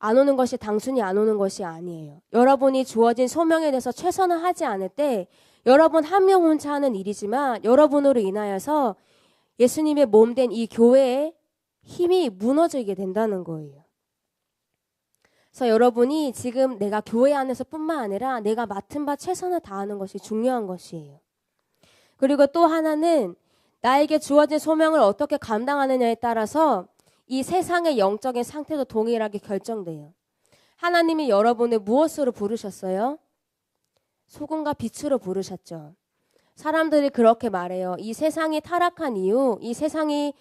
안 오는 것이 단순히 안 오는 것이 아니에요. 여러분이 주어진 소명에 대해서 최선을 하지 않을 때 여러분 한 명 혼자 하는 일이지만 여러분으로 인하여서 예수님의 몸 된 이 교회의 힘이 무너지게 된다는 거예요. 그래서 여러분이 지금 내가 교회 안에서 뿐만 아니라 내가 맡은 바 최선을 다하는 것이 중요한 것이에요. 그리고 또 하나는 나에게 주어진 소명을 어떻게 감당하느냐에 따라서 이 세상의 영적인 상태도 동일하게 결정돼요. 하나님이 여러분을 무엇으로 부르셨어요? 소금과 빛으로 부르셨죠. 사람들이 그렇게 말해요. 이 세상이 타락한 이유, 이 세상이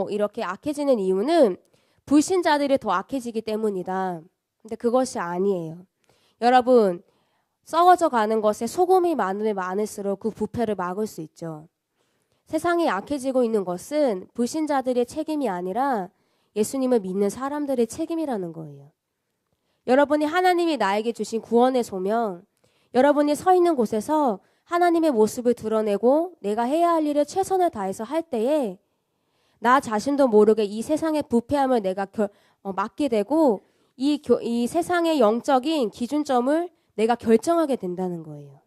이렇게 악해지는 이유는 불신자들이 더 악해지기 때문이다. 근데 그것이 아니에요. 여러분, 썩어져 가는 것에 소금이 많으면 많을수록 그 부패를 막을 수 있죠. 세상이 약해지고 있는 것은 불신자들의 책임이 아니라 예수님을 믿는 사람들의 책임이라는 거예요. 여러분이 하나님이 나에게 주신 구원의 소명, 여러분이 서 있는 곳에서 하나님의 모습을 드러내고 내가 해야 할 일을 최선을 다해서 할 때에 나 자신도 모르게 이 세상의 부패함을 내가 맡게 되고 이 세상의 영적인 기준점을 내가 결정하게 된다는 거예요.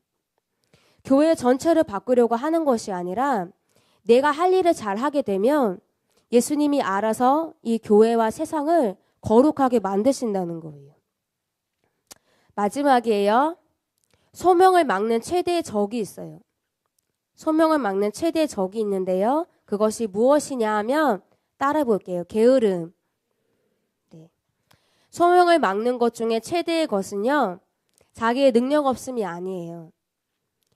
교회 전체를 바꾸려고 하는 것이 아니라 내가 할 일을 잘 하게 되면 예수님이 알아서 이 교회와 세상을 거룩하게 만드신다는 거예요. 마지막이에요. 소명을 막는 최대의 적이 있어요. 소명을 막는 최대의 적이 있는데요. 그것이 무엇이냐 하면 따라 볼게요. 게으름. 네. 소명을 막는 것 중에 최대의 것은요. 자기의 능력 없음이 아니에요.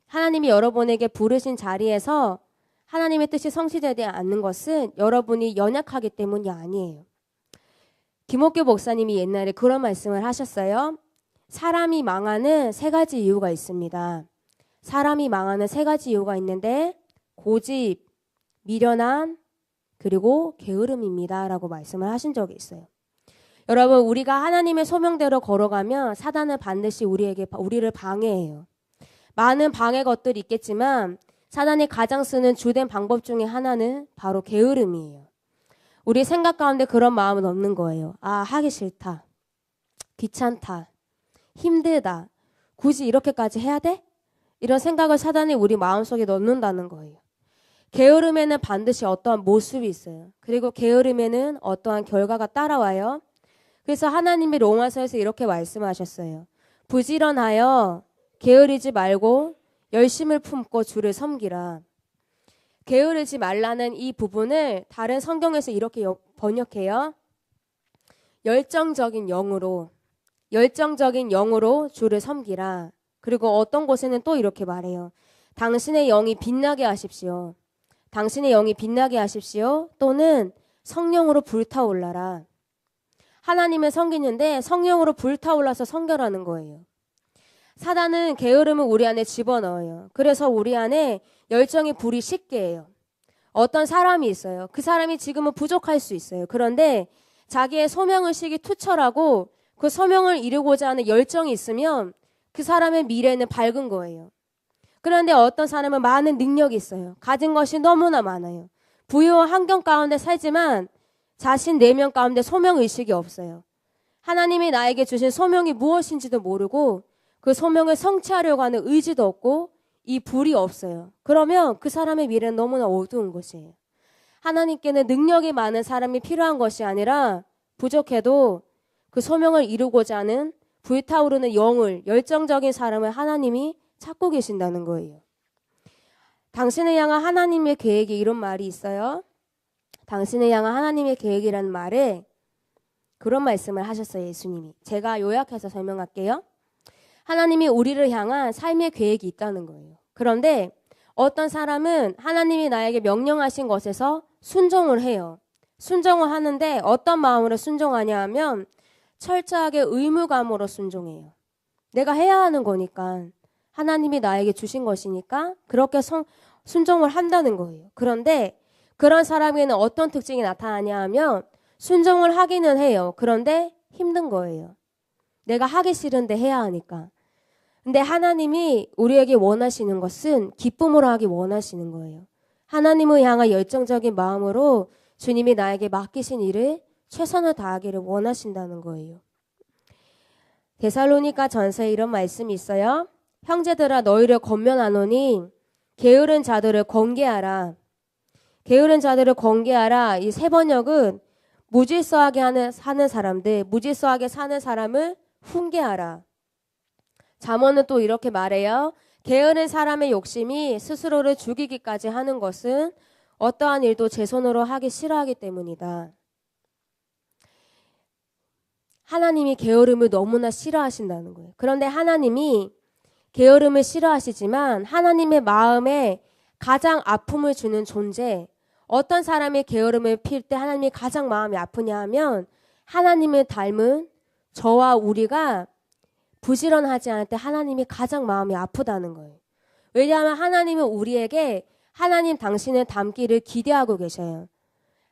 하나님이 여러분에게 부르신 자리에서 하나님의 뜻이 성취되지 않는 것은 여러분이 연약하기 때문이 아니에요. 김옥규 목사님이 옛날에 그런 말씀을 하셨어요. 사람이 망하는 세 가지 이유가 있습니다. 사람이 망하는 세 가지 이유가 있는데 고집, 미련한, 그리고 게으름입니다. 라고 말씀을 하신 적이 있어요. 여러분, 우리가 하나님의 소명대로 걸어가면 사단은 반드시 우리를 방해해요. 많은 방해 것들이 있겠지만 사단이 가장 쓰는 주된 방법 중에 하나는 바로 게으름이에요. 우리 생각 가운데 그런 마음은 없는 거예요. 아, 하기 싫다. 귀찮다. 힘들다. 굳이 이렇게까지 해야 돼? 이런 생각을 사단이 우리 마음속에 넣는다는 거예요. 게으름에는 반드시 어떠한 모습이 있어요. 그리고 게으름에는 어떠한 결과가 따라와요. 그래서 하나님이 로마서에서 이렇게 말씀하셨어요. 부지런하여 게으르지 말고 열심을 품고 주를 섬기라. 게으르지 말라는 이 부분을 다른 성경에서 이렇게 번역해요. 열정적인 영으로 주를 섬기라. 그리고 어떤 곳에는 또 이렇게 말해요. 당신의 영이 빛나게 하십시오. 당신의 영이 빛나게 하십시오. 또는 성령으로 불타올라라. 하나님을 섬기는데 성령으로 불타올라서 섬겨라는 거예요. 사단은 게으름을 우리 안에 집어넣어요. 그래서 우리 안에 열정이 불이 식게 해요. 어떤 사람이 있어요. 그 사람이 지금은 부족할 수 있어요. 그런데 자기의 소명의식이 투철하고 그 소명을 이루고자 하는 열정이 있으면 그 사람의 미래는 밝은 거예요. 그런데 어떤 사람은 많은 능력이 있어요. 가진 것이 너무나 많아요. 부유한 환경 가운데 살지만 자신 내면 가운데 소명의식이 없어요. 하나님이 나에게 주신 소명이 무엇인지도 모르고 그 소명을 성취하려고 하는 의지도 없고 이 불이 없어요. 그러면 그 사람의 미래는 너무나 어두운 것이에요. 하나님께는 능력이 많은 사람이 필요한 것이 아니라 부족해도 그 소명을 이루고자 하는 불타오르는 영을, 열정적인 사람을 하나님이 찾고 계신다는 거예요. 당신을 향한 하나님의 계획에 이런 말이 있어요. 당신을 향한 하나님의 계획이라는 말에 그런 말씀을 하셨어요, 예수님이. 제가 요약해서 설명할게요. 하나님이 우리를 향한 삶의 계획이 있다는 거예요. 그런데 어떤 사람은 하나님이 나에게 명령하신 것에서 순종을 해요. 순종을 하는데 어떤 마음으로 순종하냐 하면 철저하게 의무감으로 순종해요. 내가 해야 하는 거니까, 하나님이 나에게 주신 것이니까 그렇게 순종을 한다는 거예요. 그런데 그런 사람에게는 어떤 특징이 나타나냐 하면 순종을 하기는 해요. 그런데 힘든 거예요. 내가 하기 싫은데 해야 하니까. 근데 하나님이 우리에게 원하시는 것은 기쁨으로 하기 원하시는 거예요. 하나님을 향한 열정적인 마음으로 주님이 나에게 맡기신 일을 최선을 다하기를 원하신다는 거예요. 데살로니가 전서에 이런 말씀이 있어요. 형제들아 너희를 권면하노니 게으른 자들을 권계하라. 게으른 자들을 권계하라. 이 세 번역은 무질서하게 사는 사람들, 무질서하게 사는 사람을 훈계하라. 잠언은 또 이렇게 말해요. 게으른 사람의 욕심이 스스로를 죽이기까지 하는 것은 어떠한 일도 제 손으로 하기 싫어하기 때문이다. 하나님이 게으름을 너무나 싫어하신다는 거예요. 그런데 하나님이 게으름을 싫어하시지만 하나님의 마음에 가장 아픔을 주는 존재, 어떤 사람이 게으름을 필 때 하나님이 가장 마음이 아프냐 하면 하나님을 닮은 저와 우리가 부지런하지 않을 때 하나님이 가장 마음이 아프다는 거예요. 왜냐하면 하나님은 우리에게 하나님 당신을 닮기를 기대하고 계셔요.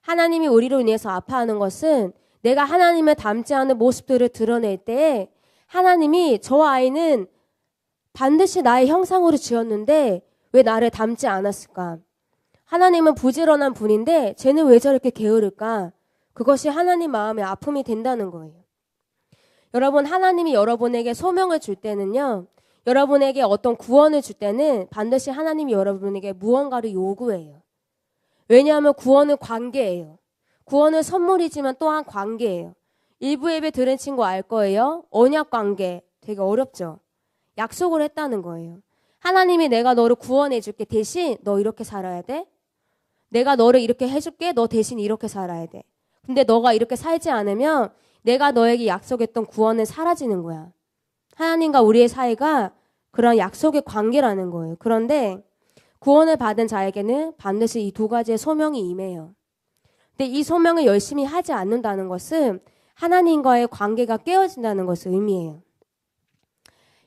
하나님이 우리로 인해서 아파하는 것은 내가 하나님을 닮지 않은 모습들을 드러낼 때 하나님이 저 아이는 반드시 나의 형상으로 지었는데 왜 나를 닮지 않았을까? 하나님은 부지런한 분인데 쟤는 왜 저렇게 게으를까? 그것이 하나님 마음의 아픔이 된다는 거예요. 여러분, 하나님이 여러분에게 소명을 줄 때는요, 여러분에게 어떤 구원을 줄 때는 반드시 하나님이 여러분에게 무언가를 요구해요. 왜냐하면 구원은 관계예요. 구원은 선물이지만 또한 관계예요. 일부 예배 들은 친구 알 거예요. 언약 관계 되게 어렵죠. 약속을 했다는 거예요. 하나님이 내가 너를 구원해 줄게. 대신 너 이렇게 살아야 돼. 내가 너를 이렇게 해줄게. 너 대신 이렇게 살아야 돼. 근데 너가 이렇게 살지 않으면 내가 너에게 약속했던 구원은 사라지는 거야. 하나님과 우리의 사이가 그런 약속의 관계라는 거예요. 그런데 구원을 받은 자에게는 반드시 이 두 가지의 소명이 임해요. 근데 이 소명을 열심히 하지 않는다는 것은 하나님과의 관계가 깨어진다는 것을 의미해요.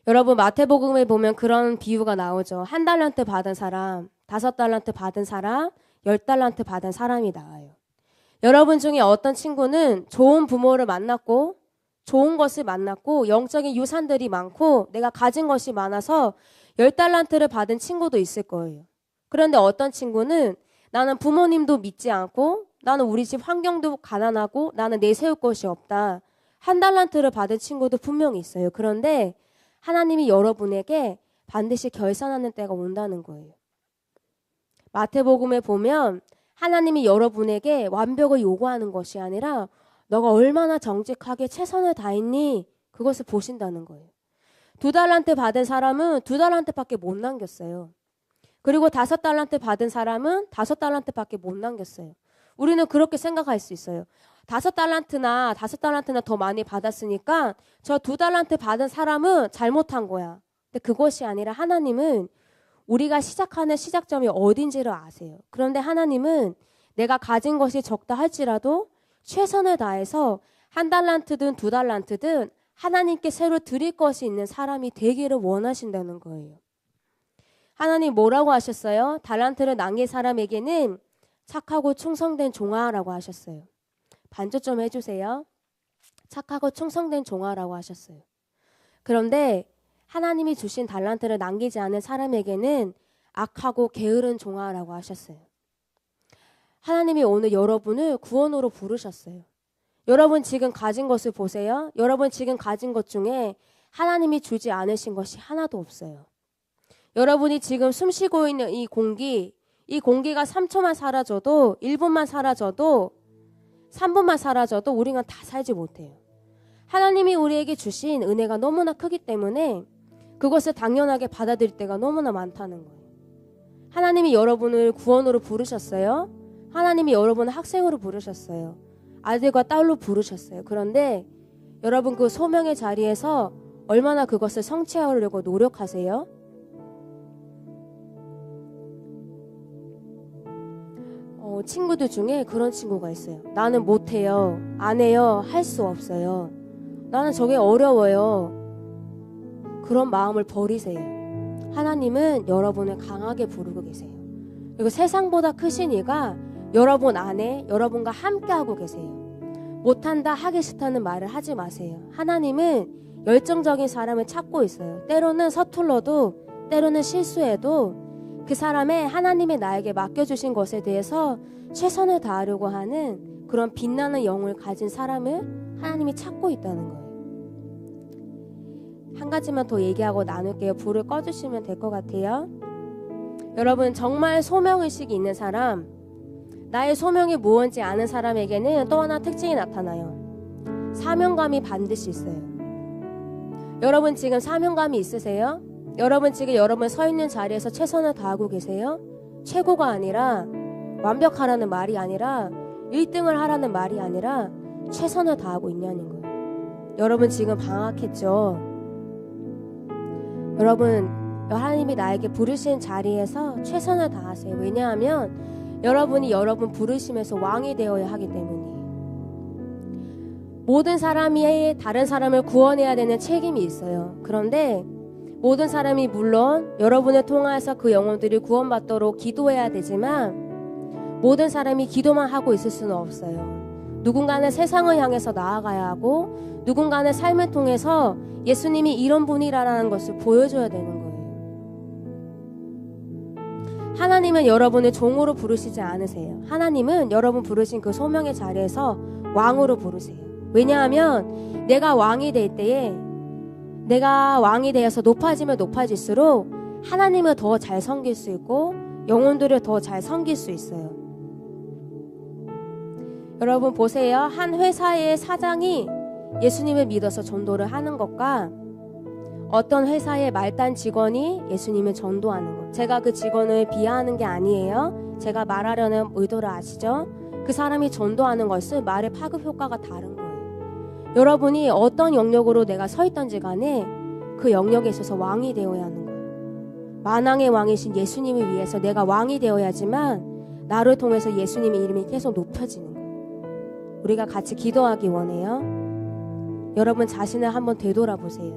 여러분 마태복음에 보면 그런 비유가 나오죠. 1달란트 받은 사람, 5달란트 받은 사람, 10달란트 받은 사람이 나와요. 여러분 중에 어떤 친구는 좋은 부모를 만났고 좋은 것을 만났고 영적인 유산들이 많고 내가 가진 것이 많아서 10달란트를 받은 친구도 있을 거예요. 그런데 어떤 친구는 나는 부모님도 믿지 않고 나는 우리 집 환경도 가난하고 나는 내세울 것이 없다. 1달란트를 받은 친구도 분명히 있어요. 그런데 하나님이 여러분에게 반드시 결산하는 때가 온다는 거예요. 마태복음에 보면 하나님이 여러분에게 완벽을 요구하는 것이 아니라 너가 얼마나 정직하게 최선을 다했니? 그것을 보신다는 거예요. 2달란트 받은 사람은 2달란트밖에 못 남겼어요. 그리고 5달란트 받은 사람은 5달란트밖에 못 남겼어요. 우리는 그렇게 생각할 수 있어요. 5달란트나 더 많이 받았으니까 저 2달란트 받은 사람은 잘못한 거야. 근데 그것이 아니라 하나님은 우리가 시작하는 시작점이 어딘지를 아세요. 그런데 하나님은 내가 가진 것이 적다 할지라도 최선을 다해서 1달란트든 2달란트든 하나님께 새로 드릴 것이 있는 사람이 되기를 원하신다는 거예요. 하나님 뭐라고 하셨어요? 달란트를 남긴 사람에게는 착하고 충성된 종아라고 하셨어요. 반주 좀 해주세요. 착하고 충성된 종아라고 하셨어요. 그런데 하나님이 주신 달란트를 남기지 않은 사람에게는 악하고 게으른 종아라고 하셨어요. 하나님이 오늘 여러분을 구원으로 부르셨어요. 여러분 지금 가진 것을 보세요. 여러분 지금 가진 것 중에 하나님이 주지 않으신 것이 하나도 없어요. 여러분이 지금 숨쉬고 있는 이 공기가 3초만 사라져도 1분만 사라져도 3분만 사라져도 우리가 다 살지 못해요. 하나님이 우리에게 주신 은혜가 너무나 크기 때문에 그것을 당연하게 받아들일 때가 너무나 많다는 거예요. 하나님이 여러분을 구원으로 부르셨어요. 하나님이 여러분을 학생으로 부르셨어요. 아들과 딸로 부르셨어요. 그런데 여러분 그 소명의 자리에서 얼마나 그것을 성취하려고 노력하세요? 친구들 중에 그런 친구가 있어요. 나는 못해요. 안 해요. 할 수 없어요. 나는 저게 어려워요. 그런 마음을 버리세요. 하나님은 여러분을 강하게 부르고 계세요. 그리고 세상보다 크신 이가 여러분 안에 여러분과 함께하고 계세요. 못한다, 하기 싫다는 말을 하지 마세요. 하나님은 열정적인 사람을 찾고 있어요. 때로는 서툴러도 때로는 실수해도 그 사람의 하나님이 나에게 맡겨주신 것에 대해서 최선을 다하려고 하는 그런 빛나는 영을 가진 사람을 하나님이 찾고 있다는 거예요. 한 가지만 더 얘기하고 나눌게요. 불을 꺼주시면 될 것 같아요. 여러분 정말 소명의식이 있는 사람, 나의 소명이 무엇인지 아는 사람에게는 또 하나 특징이 나타나요. 사명감이 반드시 있어요. 여러분 지금 사명감이 있으세요? 여러분 지금 여러분 서 있는 자리에서 최선을 다하고 계세요? 최고가 아니라 완벽하라는 말이 아니라 1등을 하라는 말이 아니라 최선을 다하고 있냐는 거예요. 여러분 지금 방학했죠? 여러분 하나님이 나에게 부르신 자리에서 최선을 다하세요. 왜냐하면 여러분이 여러분 부르심에서 왕이 되어야 하기 때문이에요. 모든 사람이 다른 사람을 구원해야 되는 책임이 있어요. 그런데 모든 사람이 물론 여러분을 통해서 그 영혼들이 구원받도록 기도해야 되지만 모든 사람이 기도만 하고 있을 수는 없어요. 누군가는 세상을 향해서 나아가야 하고 누군가는 삶을 통해서 예수님이 이런 분이라는 것을 보여줘야 되는 거예요. 하나님은 여러분을 종으로 부르시지 않으세요. 하나님은 여러분 부르신 그 소명의 자리에서 왕으로 부르세요. 왜냐하면 내가 왕이 될 때에 내가 왕이 되어서 높아지면 높아질수록 하나님을 더 잘 섬길 수 있고 영혼들을 더 잘 섬길 수 있어요. 여러분 보세요. 한 회사의 사장이 예수님을 믿어서 전도를 하는 것과 어떤 회사의 말단 직원이 예수님을 전도하는 것. 제가 그 직원을 비하하는 게 아니에요. 제가 말하려는 의도를 아시죠? 그 사람이 전도하는 것은 말의 파급 효과가 다른 거예요. 여러분이 어떤 영역으로 내가 서 있던지 간에 그 영역에 있어서 왕이 되어야 하는 거예요. 만왕의 왕이신 예수님을 위해서 내가 왕이 되어야지만 나를 통해서 예수님의 이름이 계속 높여지는 거예요. 우리가 같이 기도하기 원해요. 여러분 자신을 한번 되돌아보세요.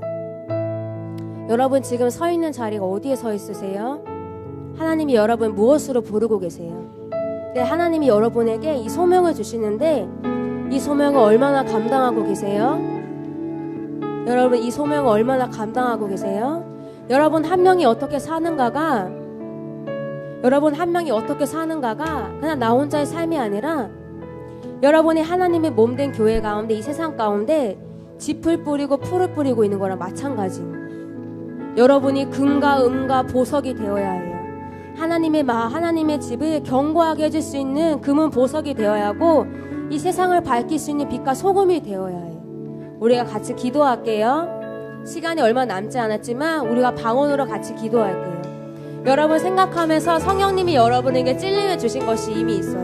여러분 지금 서 있는 자리가 어디에 서 있으세요? 하나님이 여러분 무엇으로 부르고 계세요? 네, 하나님이 여러분에게 이 소명을 주시는데 이 소명을 얼마나 감당하고 계세요? 여러분 이 소명을 얼마나 감당하고 계세요? 여러분 한 명이 어떻게 사는가가 그냥 나 혼자의 삶이 아니라 여러분이 하나님의 몸된 교회 가운데 이 세상 가운데 짚을 뿌리고 풀을 뿌리고 있는 거랑 마찬가지입니다. 여러분이 금과 은과 보석이 되어야 해요. 하나님의 집을 견고하게 해줄 수 있는 금은 보석이 되어야 하고 이 세상을 밝힐 수 있는 빛과 소금이 되어야 해요. 우리가 같이 기도할게요. 시간이 얼마 남지 않았지만 우리가 방언으로 같이 기도할게요. 여러분 생각하면서 성령님이 여러분에게 찔림을 주신 것이 이미 있어요.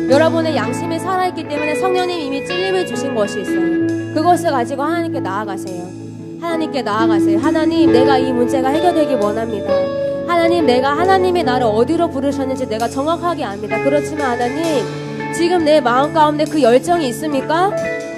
여러분의 양심이 살아있기 때문에 성령님이 이미 찔림을 주신 것이 있어요. 그것을 가지고 하나님께 나아가세요. 하나님, 내가 이 문제가 해결되기 원합니다. 하나님이 나를 어디로 부르셨는지 내가 정확하게 압니다. 그렇지만 하나님, 지금 내 마음 가운데 그 열정이 있습니까?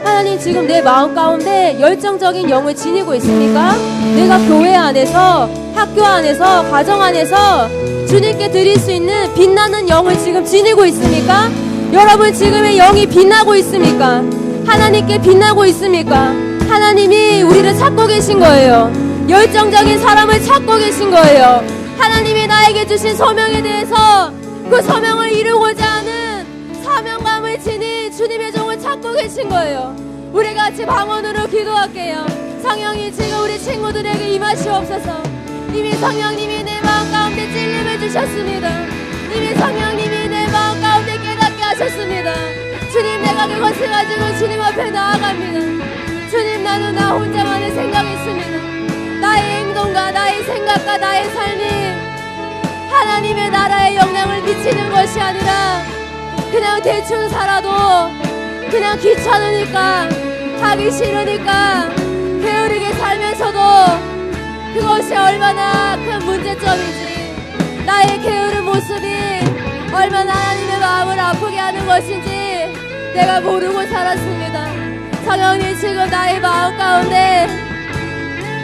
하나님, 지금 내 마음 가운데 열정적인 영을 지니고 있습니까? 내가 교회 안에서, 학교 안에서, 가정 안에서 주님께 드릴 수 있는 빛나는 영을 지금 지니고 있습니까? 여러분 지금의 영이 빛나고 있습니까? 하나님께 빛나고 있습니까? 하나님이 우리를 찾고 계신 거예요. 열정적인 사람을 찾고 계신 거예요. 하나님이 나에게 주신 소명에 대해서 그 소명을 이루고자 하는 사명감을 지닌 주님의 종을 찾고 계신 거예요. 우리 같이 방언으로 기도할게요. 성령이 지금 우리 친구들에게 임하시옵소서. 이미 성령님이 내 마음 가운데 찔림을 주셨습니다. 이미 성령님이 내 마음 가운데 깨닫게 하셨습니다. 주님, 내가 그것을 가지고 주님 앞에 나아갑니다. 주님, 나는 나 혼자만의 생각이 있습니다. 나의 행동과 나의 생각과 나의 삶이 하나님의 나라에 영향을 미치는 것이 아니라 그냥 대충 살아도 그냥 귀찮으니까 하기 싫으니까 게으르게 살면서도 그것이 얼마나 큰 문제점인지, 나의 게으른 모습이 얼마나 하나님의 마음을 아프게 하는 것인지 내가 모르고 살았습니다. 성령님, 지금 나의 마음 가운데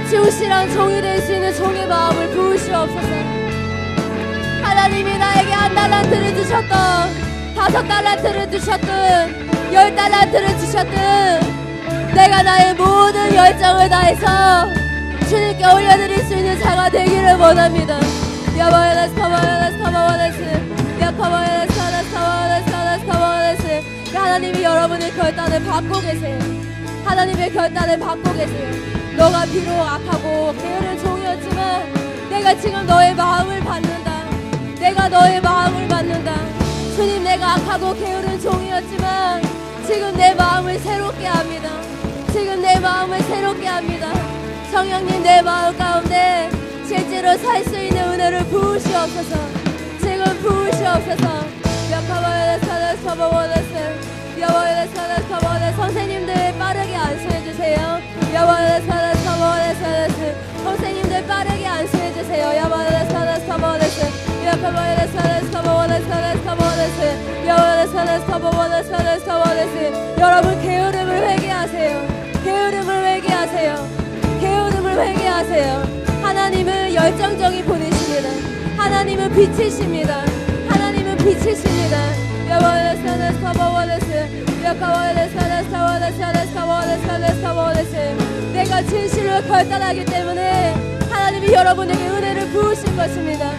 지우시랑 종이 될 수 있는 종의 마음을 부으시옵소서. 하나님이 나에게 1달란트를 주셨던, 5달란트를 주셨든 10달란트를 주셨든 내가 나의 모든 열정을 다해서 주님께 올려드릴 수 있는 자가 되기를 원합니다. 하나님이 여러분의 결단을 받고 계세요. 하나님의 결단을 받고 계세요. 너가 비록 악하고 게으른 종이었지만 내가 지금 너의 마음을 받는다. 내가 너의 마음을 받는다. 주님, 내가 악하고 게으른 종이었지만 지금 내 마음을 새롭게 합니다. 지금 내 마음을 새롭게 합니다. 성령님, 내 마음 가운데 실제로 살 수 있는 은혜를 부으시옵소서. 지금 부으시옵소서. 선생님들 빠르게 안수해주세요. 선생님들 빠르게 안수해주세요. 여러분 게으름을 회개하세요. 게으름을 회개하세요. 게으름을 회개하세요. 하나님은 열정적인 분이십니다. 하나님은 빛이십니다. 하나님은 빛이십니다. 내가 진실로 결단하기 때문에 하나님이 여러분에게 은혜를 부으신 것입니다.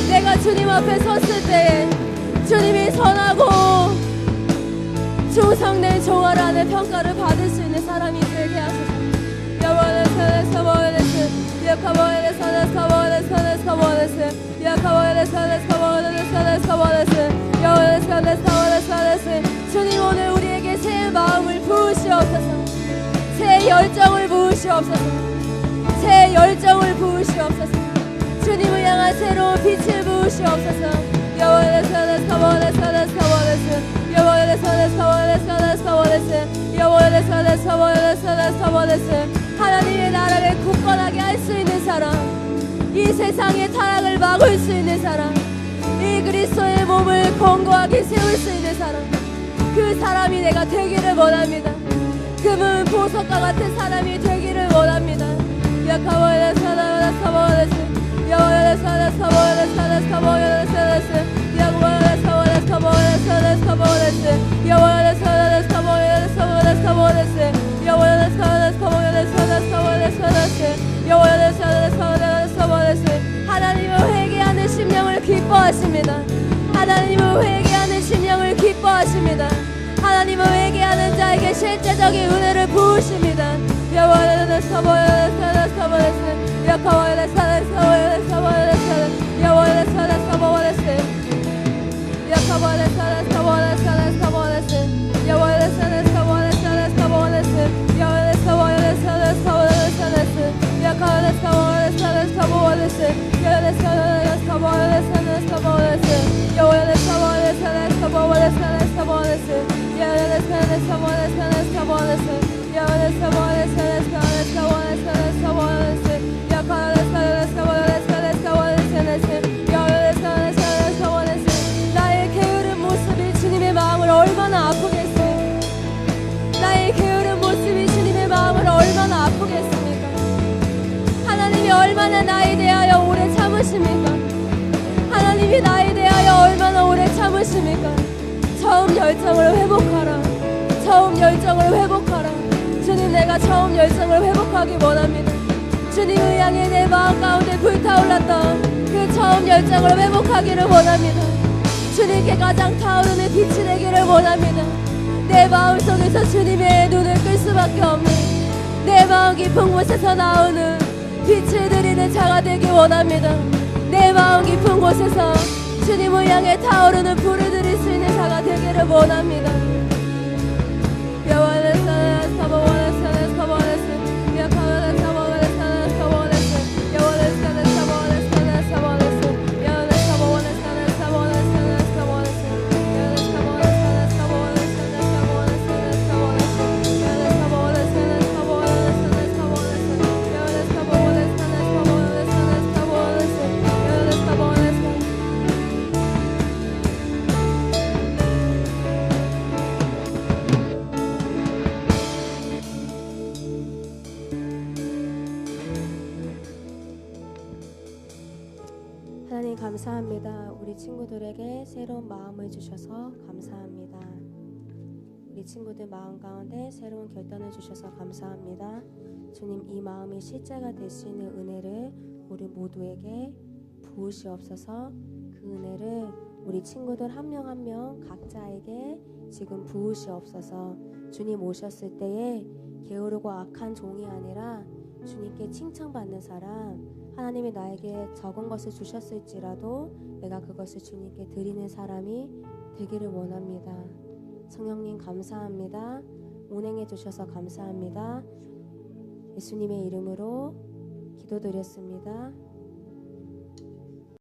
내가 주님 앞에 섰을 때 주님이 선하고 충성된 종아라는 평가를 받을 수 있는 사람이 되게 하소서. 주님, 오늘 우리에게 새 마음을 부으시옵소서. 새 열정을 부으시옵소서. 새 열정을 부으시옵소서. 주님을 향한 새로운 빛을 부으시옵소서. 하나님의 나라를 굳건하게 할 수 있는 사람, 이 세상의 타락을 막을 수 있는 사람, 이 그리스도의 몸을 견고하게 세울 수 있는 사람, 그 사람이 내가 되기를 원합니다. 금은 보석과 같은 사람이 되기를 원합니다. 하나님을 회개하는 심령을 기뻐하십니다. 하나님을 회개하는 심령을 기뻐하십니다. 하나님을 회개하는 자에게 실제적인 은혜를 부으십니다. 나의 게으른 모습이 주님의 마음을 얼마나 아프겠어요. 나의 게으른 모습이 주님의 마음을 얼마나 아프겠습니까? 하나님이 얼마나 나에 대하여 오래 참으십니까? 하나님이 나에 대하여 얼마나 오래 참으십니까? 처음 열정을 회복하라. 처음 열정을 회복하라. 주님, 내가 처음 열정을 회복하기 원합니다. 주님을 향해 내 마음 가운데 불타올랐던 그 처음 열정을 회복하기를 원합니다. 주님께 가장 타오르는 빛이 되기를 원합니다. 내 마음속에서 주님의 눈을 끌 수밖에 없는, 내 마음 깊은 곳에서 나오는 빛을 드리는 자가 되기 원합니다. 내 마음 깊은 곳에서 주님을 향해 타오르는 불을 드릴 수 있는 자가 되기를 원합니다. 하나님 감사합니다. 우리 친구들에게 새로운 마음을 주셔서 감사합니다. 우리 친구들 마음 가운데 새로운 결단을 주셔서 감사합니다. 주님, 이 마음이 실제가 될 수 있는 은혜를 우리 모두에게 부으시옵소서. 그 은혜를 우리 친구들 한 명 한 명 각자에게 지금 부으시옵소서. 주님 오셨을 때에 게으르고 악한 종이 아니라 주님께 칭찬받는 사람, 하나님이 나에게 적은 것을 주셨을지라도 내가 그것을 주님께 드리는 사람이 되기를 원합니다. 성령님 감사합니다. 운행해 주셔서 감사합니다. 예수님의 이름으로 기도드렸습니다.